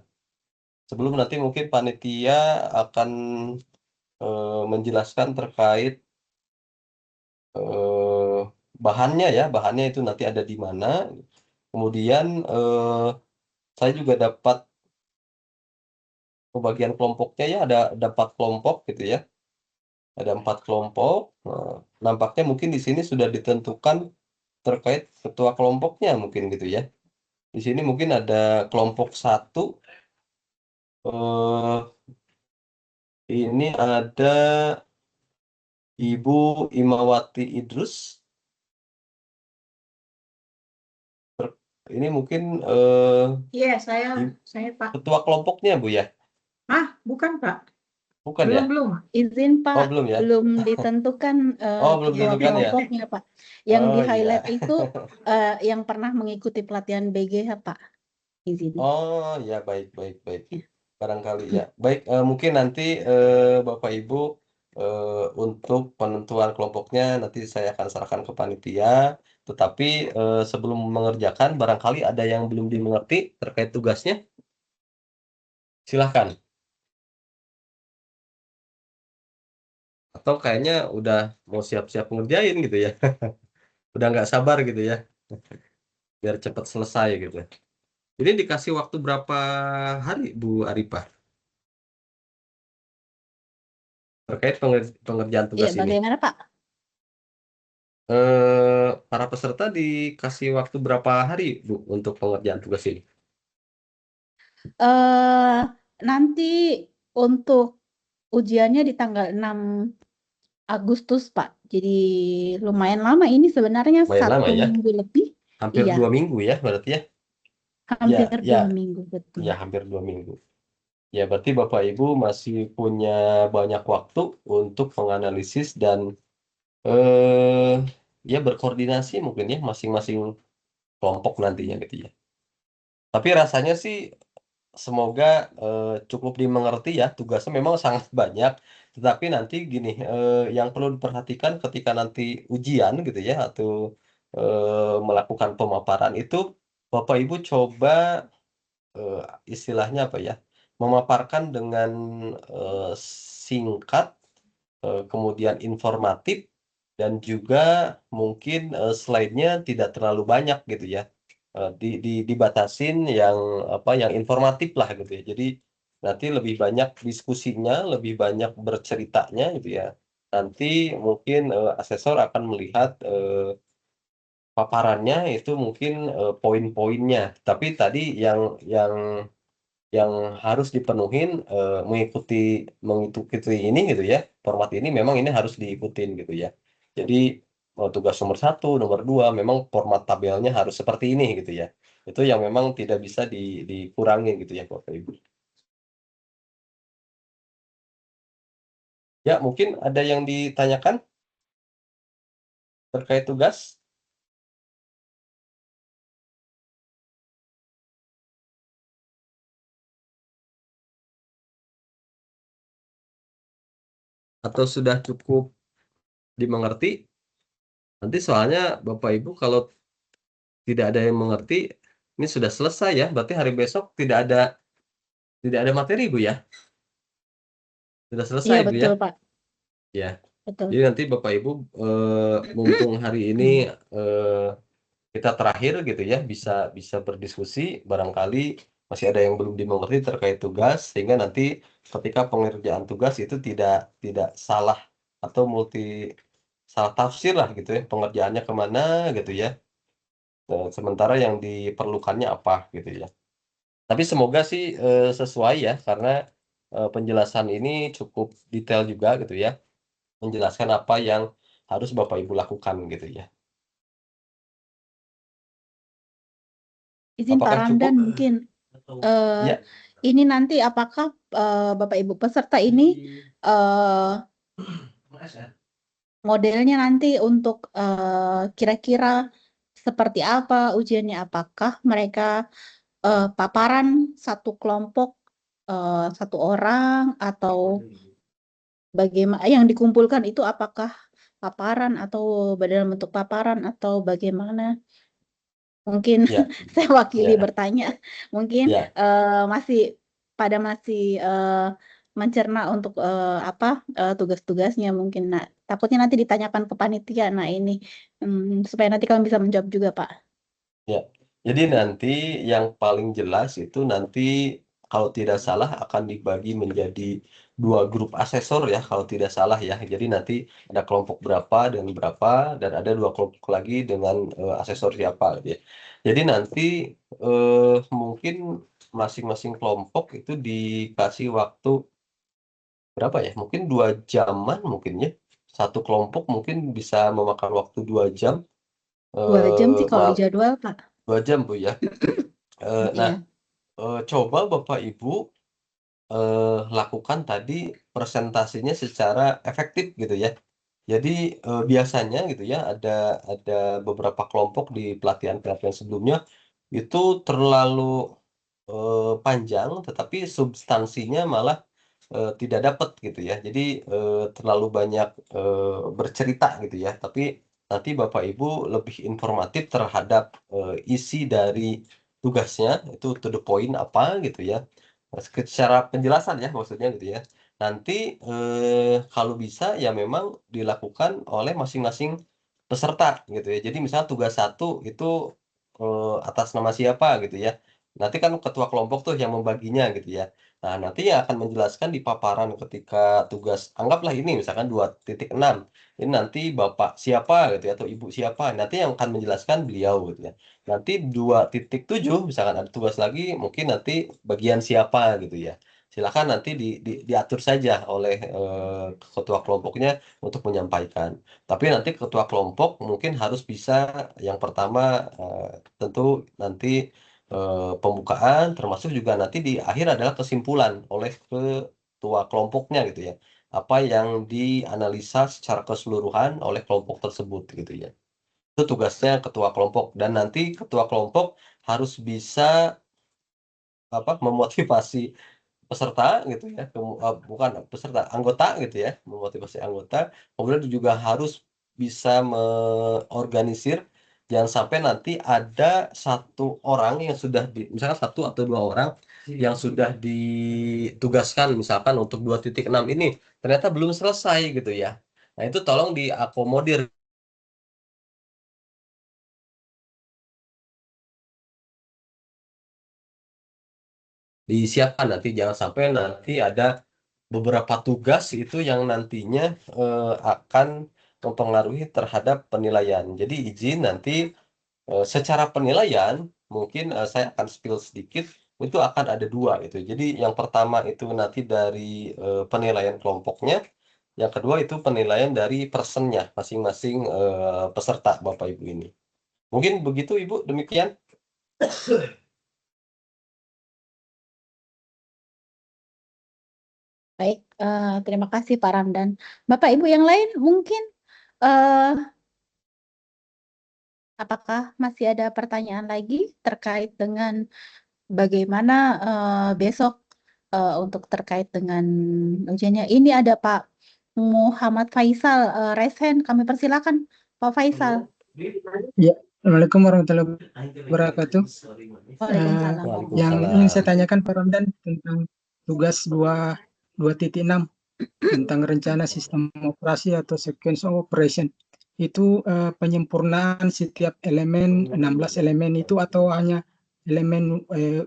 Sebelum nanti mungkin panitia akan menjelaskan terkait eh, bahannya ya, bahannya itu nanti ada di mana. Kemudian saya juga dapat pembagian kelompoknya ya, ada 4 kelompok gitu ya. Ada 4 kelompok. Nampaknya mungkin di sini sudah ditentukan terkait ketua kelompoknya mungkin gitu ya. Di sini mungkin ada kelompok 1. eh, ini ada Ibu Imawati Idrus. Ini mungkin Iya, saya Pak. ketua kelompoknya Bu ya? Bukan Pak. Bukan ya? Belum. Izin Pak, Oh belum ya? belum ditentukan Oh belum ketua ditentukan ya? kelompoknya Pak. Yang di Oh iya. highlight itu yang pernah mengikuti pelatihan BGH Pak. Izin. Oh ya, baik baik baik. Ya. Barangkali ya. Baik, mungkin nanti Bapak Ibu untuk penentuan kelompoknya nanti saya akan serahkan ke panitia. Tetapi sebelum mengerjakan, barangkali ada yang belum dimengerti terkait tugasnya. Silahkan. Atau kayaknya udah mau siap-siap ngerjain gitu ya. Udah nggak sabar gitu ya. Biar cepat selesai gitu. Ini dikasih waktu berapa hari Bu Arifah terkait pengerjaan Iya, tugas ini? bagaimana Pak? Para peserta dikasih waktu berapa hari Bu untuk pengerjaan tugas ini? eh Nanti untuk ujiannya di tanggal 6 Agustus Pak. Jadi lumayan lama ini sebenarnya Lumayan lama 1 ya, minggu lebih. hampir Iya, 2 minggu ya berarti ya? hampir Ya, 2 minggu betul. ya hampir 2 minggu. Ya berarti Bapak Ibu masih punya banyak waktu untuk menganalisis dan eh ya berkoordinasi mungkin ya masing-masing kelompok nantinya gitu ya. Tapi rasanya sih semoga cukup dimengerti ya, tugasnya memang sangat banyak, tetapi nanti gini, yang perlu diperhatikan ketika nanti ujian gitu ya, atau melakukan pemaparan itu, Bapak Ibu coba eee, istilahnya apa ya, memaparkan dengan singkat, kemudian informatif, dan juga mungkin slide-nya tidak terlalu banyak gitu ya. Dibatasin yang apa, yang informatif lah gitu ya. Jadi nanti lebih banyak diskusinya, lebih banyak berceritanya gitu ya. Nanti mungkin, asesor akan melihat, paparannya itu mungkin, poin-poinnya. Tapi tadi yang harus dipenuhin, mengikuti ini gitu ya, format ini memang ini harus diikutin gitu ya. Jadi, tugas nomor 1, nomor 2 memang format tabelnya harus seperti ini gitu ya. Itu yang memang tidak bisa dikurangin gitu ya Bapak Ibu. Ya mungkin ada yang ditanyakan terkait tugas? Atau sudah cukup dimengerti? Nanti soalnya Bapak Ibu kalau tidak ada yang mengerti, ini sudah selesai ya, berarti hari besok tidak ada materi Bu ya? Sudah selesai Iya Bu ya? betul Pak, Ya. Jadi betul. nanti Bapak Ibu, mumpung hari ini kita terakhir gitu ya, bisa bisa berdiskusi, barangkali masih ada yang belum dimengerti terkait tugas, sehingga nanti ketika pengerjaan tugas itu tidak tidak salah atau salah tafsir lah gitu ya, pengerjaannya kemana gitu ya, sementara yang diperlukannya apa gitu ya. Tapi semoga sih sesuai ya, karena penjelasan ini cukup detail juga gitu ya, menjelaskan apa yang harus Bapak Ibu lakukan gitu ya. Izin Pak Apakah Ramdan cukup? mungkin eh, Ya, ini nanti apakah Bapak Ibu peserta ini modelnya nanti untuk kira-kira seperti apa ujiannya? Apakah mereka paparan satu kelompok satu orang atau bagaimana yang dikumpulkan itu apakah paparan atau dalam bentuk paparan atau bagaimana? Mungkin Ya, saya wakili ya, bertanya, mungkin ya. masih mencerna untuk tugas-tugasnya mungkin. Nah, takutnya nanti ditanyakan ke panitia. Nah, ini supaya nanti kalian bisa menjawab juga, Pak. Ya, jadi nanti yang paling jelas itu nanti kalau tidak salah akan dibagi menjadi dua grup asesor ya kalau tidak salah ya. Jadi nanti ada kelompok berapa dan ada dua kelompok lagi dengan asesor siapa gitu ya. Jadi nanti mungkin masing-masing kelompok itu dikasih waktu berapa ya? Mungkin 2 jaman mungkin ya. Satu kelompok mungkin bisa memakan waktu 2 jam. 2 jam sih kalau di Maaf, jadwal, Pak. 2 jam Bu ya. Nah, Iya. coba Bapak Ibu lakukan tadi presentasinya secara efektif gitu ya. Jadi biasanya gitu ya ada beberapa kelompok di pelatihan-pelatihan sebelumnya itu terlalu panjang, tetapi substansinya malah tidak dapat gitu ya. Jadi terlalu banyak bercerita gitu ya. Tapi nanti Bapak Ibu lebih informatif terhadap isi dari tugasnya itu to the point apa gitu ya. Secara penjelasan ya maksudnya gitu ya. Nanti kalau bisa ya memang dilakukan oleh masing-masing peserta gitu ya. Jadi misalnya tugas satu itu atas nama siapa gitu ya. Nanti kan ketua kelompok tuh yang membaginya gitu ya. Nah, nanti yang akan menjelaskan di paparan ketika tugas anggaplah ini misalkan 2.6. Ini nanti Bapak siapa gitu ya atau Ibu siapa. Nanti yang akan menjelaskan beliau gitu ya. Nanti 2.7 misalkan ada tugas lagi mungkin nanti bagian siapa gitu ya. Silakan nanti diatur saja oleh ketua kelompoknya untuk menyampaikan. Tapi nanti ketua kelompok mungkin harus bisa yang pertama tentu nanti pembukaan termasuk juga nanti di akhir adalah kesimpulan oleh ketua kelompoknya gitu ya. Apa yang dianalisa secara keseluruhan oleh kelompok tersebut gitu ya. Itu tugasnya ketua kelompok dan nanti ketua kelompok harus bisa memotivasi peserta gitu ya, bukan peserta, anggota gitu ya, memotivasi anggota. Kemudian juga harus bisa mengorganisir, jangan sampai nanti ada satu orang yang sudah misalkan satu atau dua orang yang sudah ditugaskan misalkan untuk 2.6 ini ternyata belum selesai gitu ya. Nah itu tolong diakomodir. Disiapkan nanti jangan sampai nanti ada beberapa tugas itu yang nantinya akan mempengaruhi terhadap penilaian. Jadi izin nanti secara penilaian mungkin saya akan spill sedikit itu akan ada dua itu. Jadi yang pertama itu nanti dari penilaian kelompoknya, yang kedua itu penilaian dari personnya masing-masing peserta Bapak Ibu ini. Mungkin begitu Ibu, demikian. Baik, terima kasih Pak Ramdan. Bapak Ibu yang lain mungkin eh, apakah masih ada pertanyaan lagi terkait dengan bagaimana besok untuk terkait dengan ujiannya? Ini ada Pak Muhammad Faisal raise hand. Kami persilakan Pak Faisal. Ya, Assalamualaikum warahmatullahi wabarakatuh. Waalaikumsalam. Yang ingin Waalaikumsalam. saya tanyakan Pak Ramdan tentang tugas 2.6 tentang rencana sistem operasi atau sequence of operation. Itu penyempurnaan setiap elemen, 16 elemen itu atau hanya elemen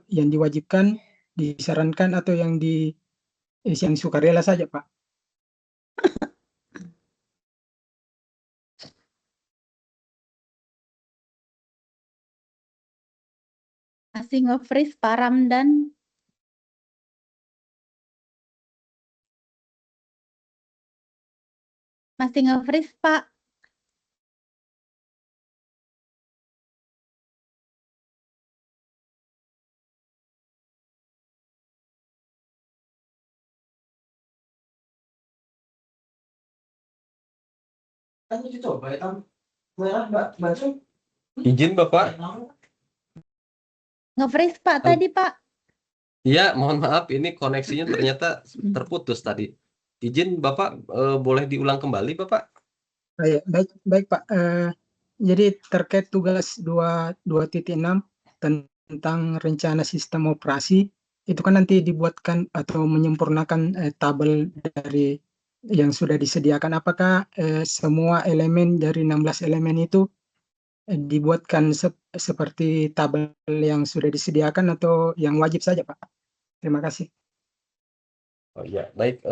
yang diwajibkan, disarankan atau yang sukarela saja, Pak? Masih nge-freeze Pak Ramdan. Masih nge-freeze Pak. Izin Bapak. Nge-freeze Pak tadi Pak. Iya, mohon maaf ini koneksinya ternyata terputus tadi. Izin Bapak boleh diulang kembali Bapak? Baik Pak. Jadi terkait tugas 2.6 tentang rencana sistem operasi itu kan nanti dibuatkan atau menyempurnakan tabel dari yang sudah disediakan. Apakah semua elemen dari 16 elemen itu dibuatkan seperti tabel yang sudah disediakan atau yang wajib saja Pak? Terima kasih. Oh iya, baik.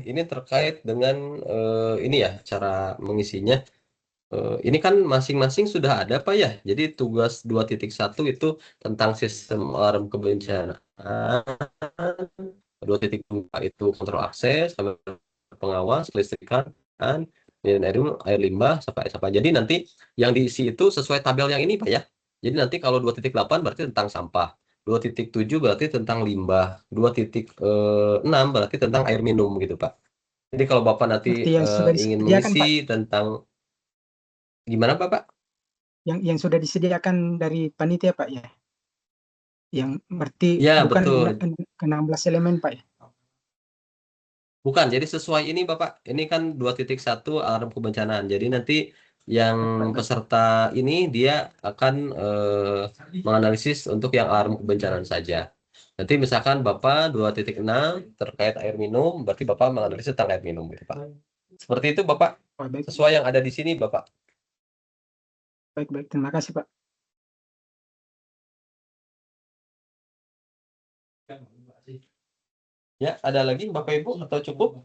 Ini terkait dengan ini ya cara mengisinya. Ini kan masing-masing sudah ada Pak ya. Jadi tugas 2.1 itu tentang sistem alarm kebencanaan. 2.2 itu kontrol akses, pengawas, kelistrikan, dan air limbah, sampai. Jadi nanti yang diisi itu sesuai tabel yang ini Pak ya. Jadi nanti kalau 2.8 berarti tentang sampah. 2.7 berarti tentang limbah. 2.6 berarti tentang air minum gitu Pak. Jadi kalau Bapak nanti Seperti yang sudah ingin disediakan Pak. mengisi tentang gimana Bapak? Yang sudah disediakan dari panitia Pak ya? Yang berarti Ya, bukan betul. ke 16 elemen Pak ya? Bukan, jadi sesuai ini Bapak. Ini kan 2.1 alarm kebencanaan. Jadi nanti yang peserta ini dia akan menganalisis untuk yang alarm kebencanaan saja. Nanti misalkan Bapak 2.6 terkait air minum, berarti Bapak menganalisis tentang air minum gitu Pak. Seperti itu Bapak. Sesuai yang ada di sini Bapak. Baik. Terima kasih Pak. Ya, ada lagi Bapak Ibu atau cukup?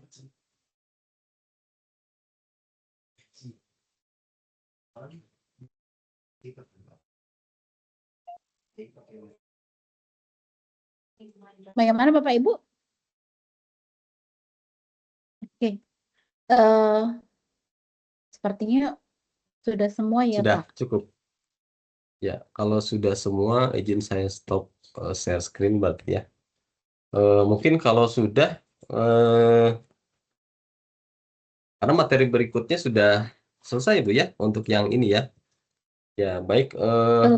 Bagaimana Bapak Ibu? Oke. Sepertinya sudah semua ya Sudah Pak. cukup. Ya, kalau sudah semua izin saya stop share screen berarti ya. Mungkin kalau sudah karena materi berikutnya sudah selesai Bu ya untuk yang ini ya. Ya, baik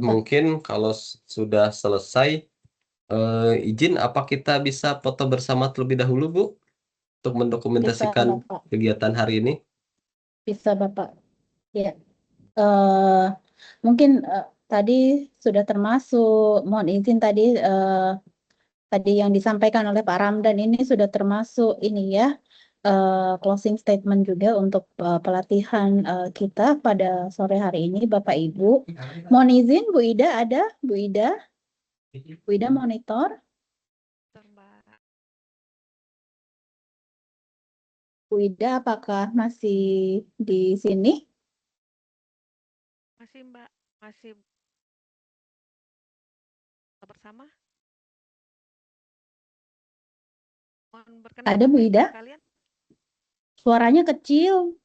mungkin kalau sudah selesai izin apa kita bisa foto bersama terlebih dahulu Bu untuk mendokumentasikan kegiatan hari ini? Bisa Bapak. Ya. Mungkin tadi sudah termasuk, mohon izin tadi yang disampaikan oleh Pak Ramdan ini sudah termasuk ini ya, closing statement juga untuk pelatihan kita pada sore hari ini Bapak Ibu. Mohon izin Bu Ida ada? Bu Ida monitor. Bu Ida apakah masih di sini? Masih Mbak, masih bersama. Mohon berkenan Ada Bu Ida? Kalian? Suaranya kecil.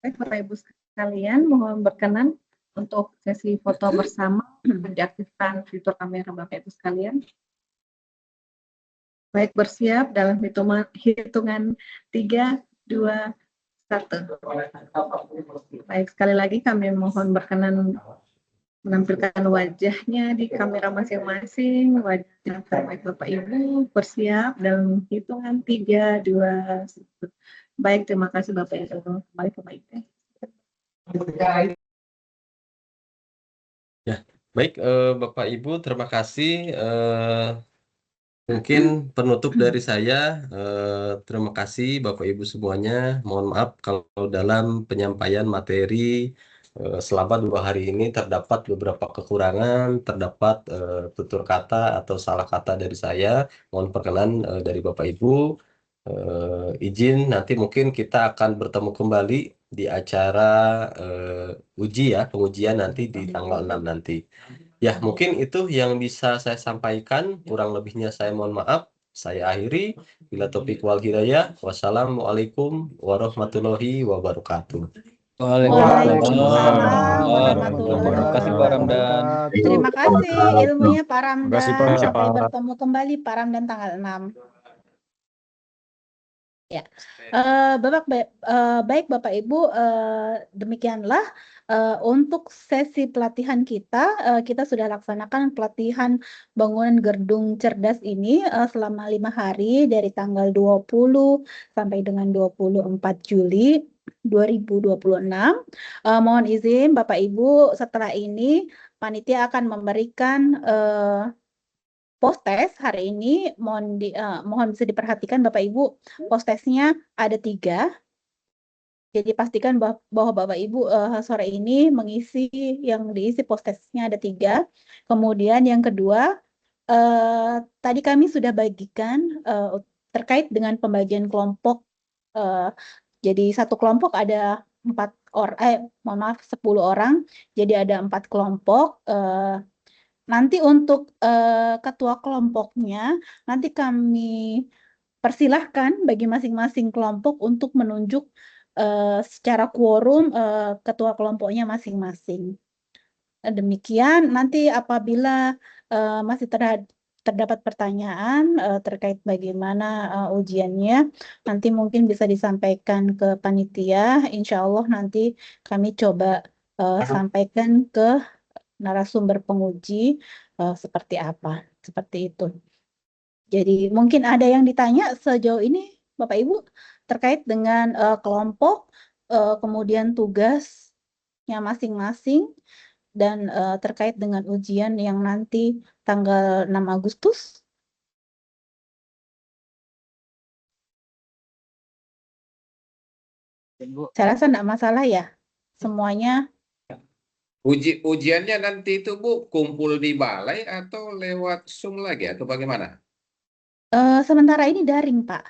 Baik Bapak Ibu sekalian, mohon berkenan untuk sesi foto bersama diaktifkan fitur kamera Bapak Ibu sekalian. Baik, bersiap dalam hitungan 3, 2, 1. Baik, sekali lagi kami mohon berkenan menampilkan wajahnya di kamera masing-masing, wajah terbaik Bapak Ibu, bersiap dalam hitungan 3, 2, 1. Baik, terima kasih Bapak Ibu. Kembali ke Bapak Ibu. Ya, baik Bapak Ibu, terima kasih. Mungkin penutup dari saya, terima kasih Bapak Ibu semuanya. Mohon maaf kalau dalam penyampaian materi selama 2 hari ini terdapat beberapa kekurangan, terdapat tutur kata atau salah kata dari saya. Mohon perkenan dari Bapak Ibu. Izin nanti mungkin kita akan bertemu kembali di acara pengujian nanti di tanggal 6 nanti. Ya, mungkin itu yang bisa saya sampaikan. Kurang lebihnya saya mohon maaf. Saya akhiri. Bila taufiq wal hidayah. Wassalamualaikum warahmatullahi wabarakatuh. Waalaikumsalam warahmatullahi wabarakatuh. Terima kasih ilmunya Pak Ramdan. Sampai bertemu kembali Pak Ramdan tanggal 6. Ya, baik Bapak Ibu, demikianlah untuk sesi pelatihan kita. Kita sudah laksanakan pelatihan bangunan gedung cerdas ini selama 5 hari dari tanggal 20 sampai dengan 24 Juli 2026. Mohon izin Bapak Ibu, setelah ini panitia akan memberikan post-test hari ini. Mohon bisa diperhatikan Bapak Ibu, post-testnya ada 3. Jadi pastikan bahwa Bapak Ibu sore ini mengisi, yang diisi post-testnya ada 3. Kemudian yang kedua, tadi kami sudah bagikan terkait dengan pembagian kelompok. Jadi satu kelompok ada 10 orang. Jadi ada 4 kelompok. Nanti untuk ketua kelompoknya, nanti kami persilahkan bagi masing-masing kelompok untuk menunjuk secara quorum ketua kelompoknya masing-masing. Demikian, nanti apabila masih terdapat pertanyaan terkait bagaimana ujiannya, nanti mungkin bisa disampaikan ke panitia. Insya Allah nanti kami coba sampaikan ke narasumber penguji seperti apa, seperti itu. Jadi mungkin ada yang ditanya sejauh ini Bapak Ibu terkait dengan kelompok, kemudian tugasnya masing-masing, dan terkait dengan ujian yang nanti tanggal 6 Agustus. Saya rasa tidak masalah ya, semuanya. Ujiannya nanti itu Bu kumpul di balai atau lewat Zoom lagi atau bagaimana? Sementara ini daring Pak.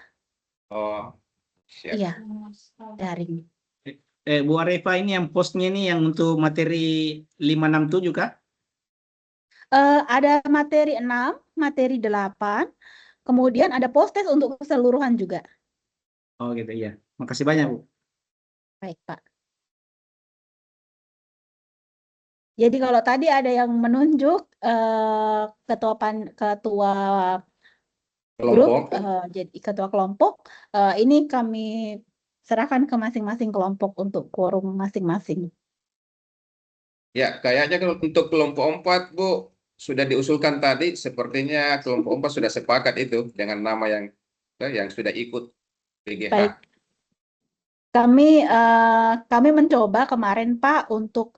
Oh, siap. Iya, daring. Bu Arifah, ini yang postnya ini yang untuk materi 567 kah? Ada materi 6, materi 8, kemudian ada post-test untuk keseluruhan juga. Oh gitu, iya. Makasih banyak Bu. Baik Pak. Jadi kalau tadi ada yang menunjuk ketua grup, jadi ketua kelompok, ini kami serahkan ke masing-masing kelompok untuk quorum masing-masing. Ya, kayaknya kalau untuk kelompok 4 Bu sudah diusulkan tadi, sepertinya kelompok 4 sudah sepakat itu dengan nama yang sudah ikut PGH. Baik. Kami mencoba kemarin Pak untuk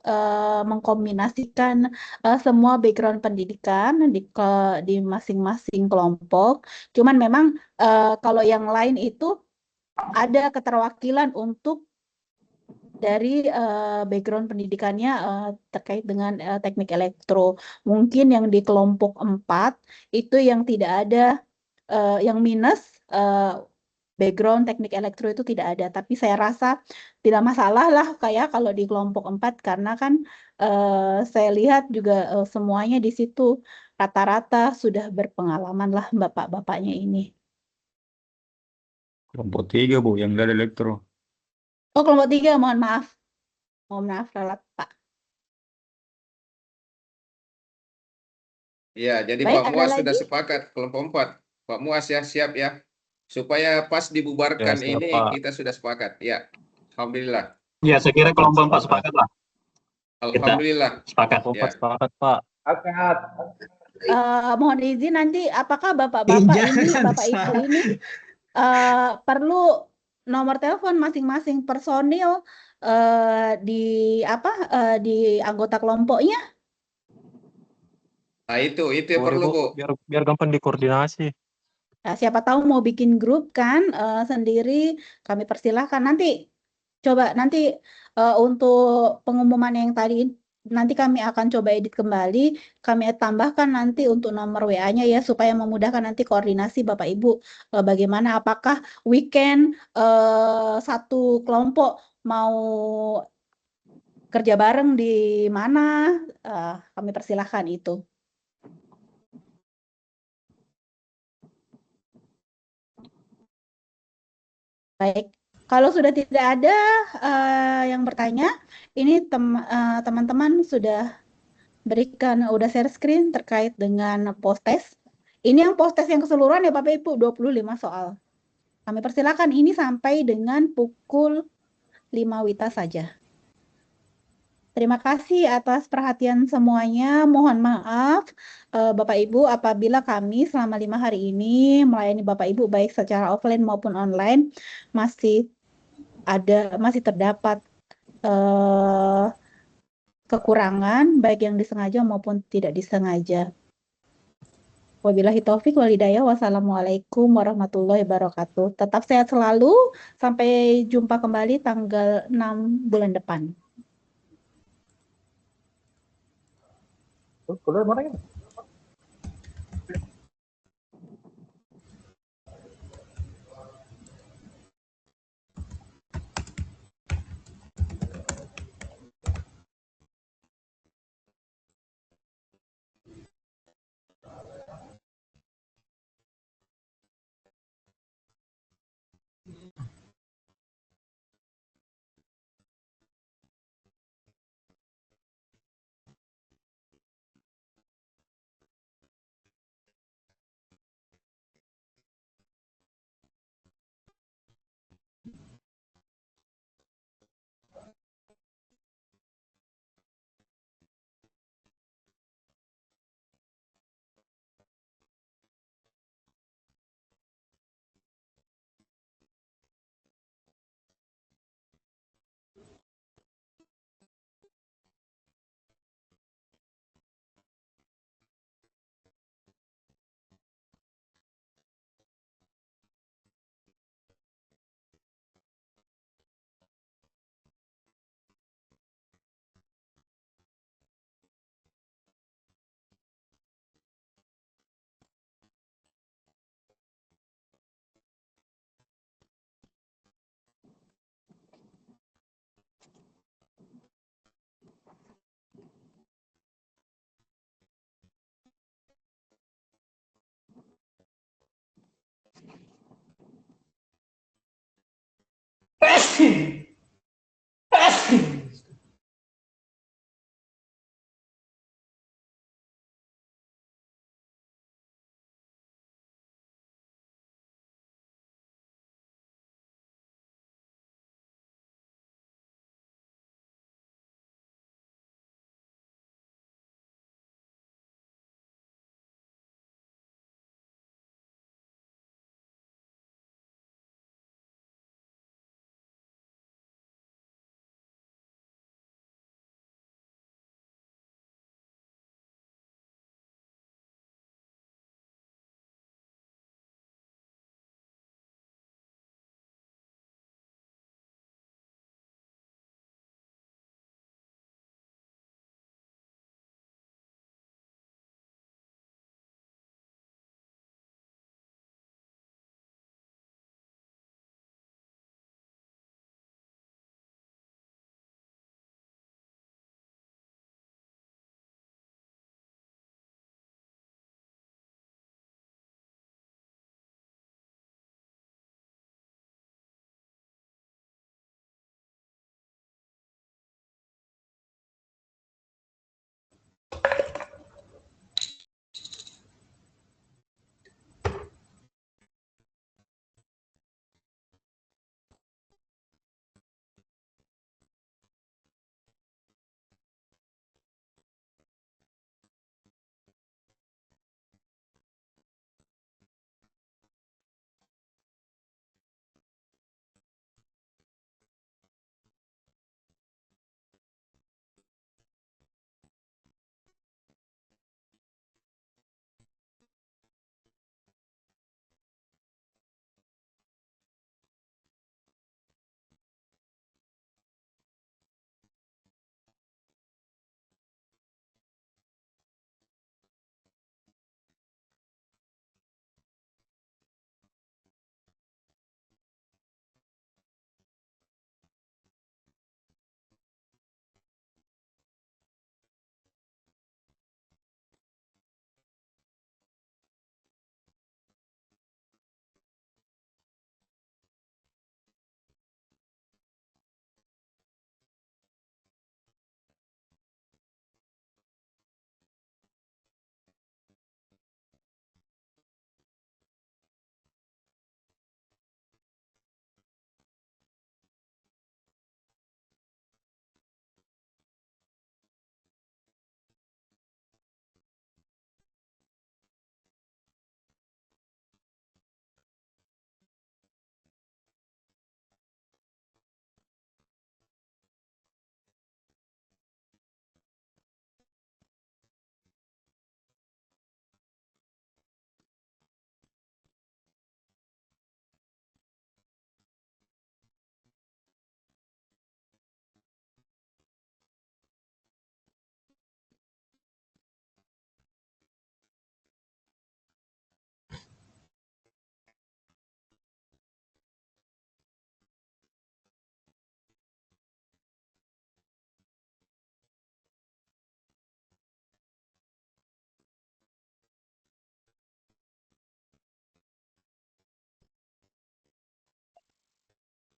mengkombinasikan semua background pendidikan di masing-masing kelompok. Cuman memang kalau yang lain itu ada keterwakilan untuk dari background pendidikannya terkait dengan teknik elektro. Mungkin yang di kelompok 4 itu yang tidak ada, yang minus background teknik elektro itu tidak ada, tapi saya rasa tidak masalah lah kayak kalau di kelompok 4 karena kan saya lihat juga semuanya di situ rata-rata sudah berpengalaman lah bapak-bapaknya ini. Kelompok 3 Bu, yang dari elektro. Oh, kelompok 3, mohon maaf. Mohon maaf ralat Pak. Ya, jadi Baik, Pak ada Muas sudah lagi? sepakat kelompok 4. Pak Muas ya, siap ya. Supaya pas dibubarkan Ya, siap, ini Pak. kita sudah sepakat. Ya, Alhamdulillah. Ya, saya kira kelompok 4 sepakat lah. Alhamdulillah. Sepakat. Ya. Sepakat, Pak. Mohon izin nanti apakah bapak-bapak ini, bapak ibu ini perlu nomor telepon masing-masing personil di anggota kelompoknya? Nah, itu yang perlu Bu. Biar gampang dikoordinasi. Nah, siapa tahu mau bikin grup kan sendiri, kami persilahkan nanti. Coba nanti untuk pengumuman yang tadi nanti kami akan coba edit kembali, kami tambahkan nanti untuk nomor WA-nya ya supaya memudahkan nanti koordinasi Bapak Ibu bagaimana apakah weekend satu kelompok mau kerja bareng di mana, kami persilahkan itu. Baik, kalau sudah tidak ada yang bertanya, ini teman-teman sudah udah share screen terkait dengan post test. Ini yang post test yang keseluruhan ya Bapak Ibu, 25 soal. Kami persilakan ini sampai dengan pukul 5 WITA saja. Terima kasih atas perhatian semuanya. Mohon maaf, Bapak Ibu, apabila kami selama 5 hari ini melayani Bapak Ibu baik secara offline maupun online masih terdapat kekurangan baik yang disengaja maupun tidak disengaja. Wabillahi taufik wal hidayah. Wassalamualaikum warahmatullahi wabarakatuh. Tetap sehat selalu. Sampai jumpa kembali tanggal 6 bulan depan. Keluar mana ya?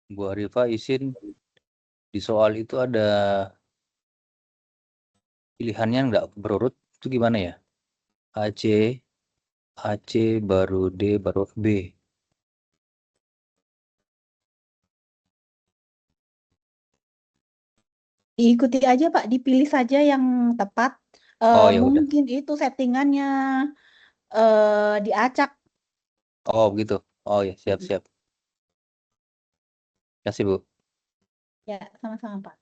Bu Arifa izin di soal itu ada pilihannya nggak berurut, itu gimana ya? AC, AC baru D baru B. Diikuti aja Pak, dipilih saja yang tepat. Oh ya udah. Mungkin itu settingannya diacak. Oh gitu. Oh ya siap-siap. Terima kasih Bu. Ya, sama-sama Pak.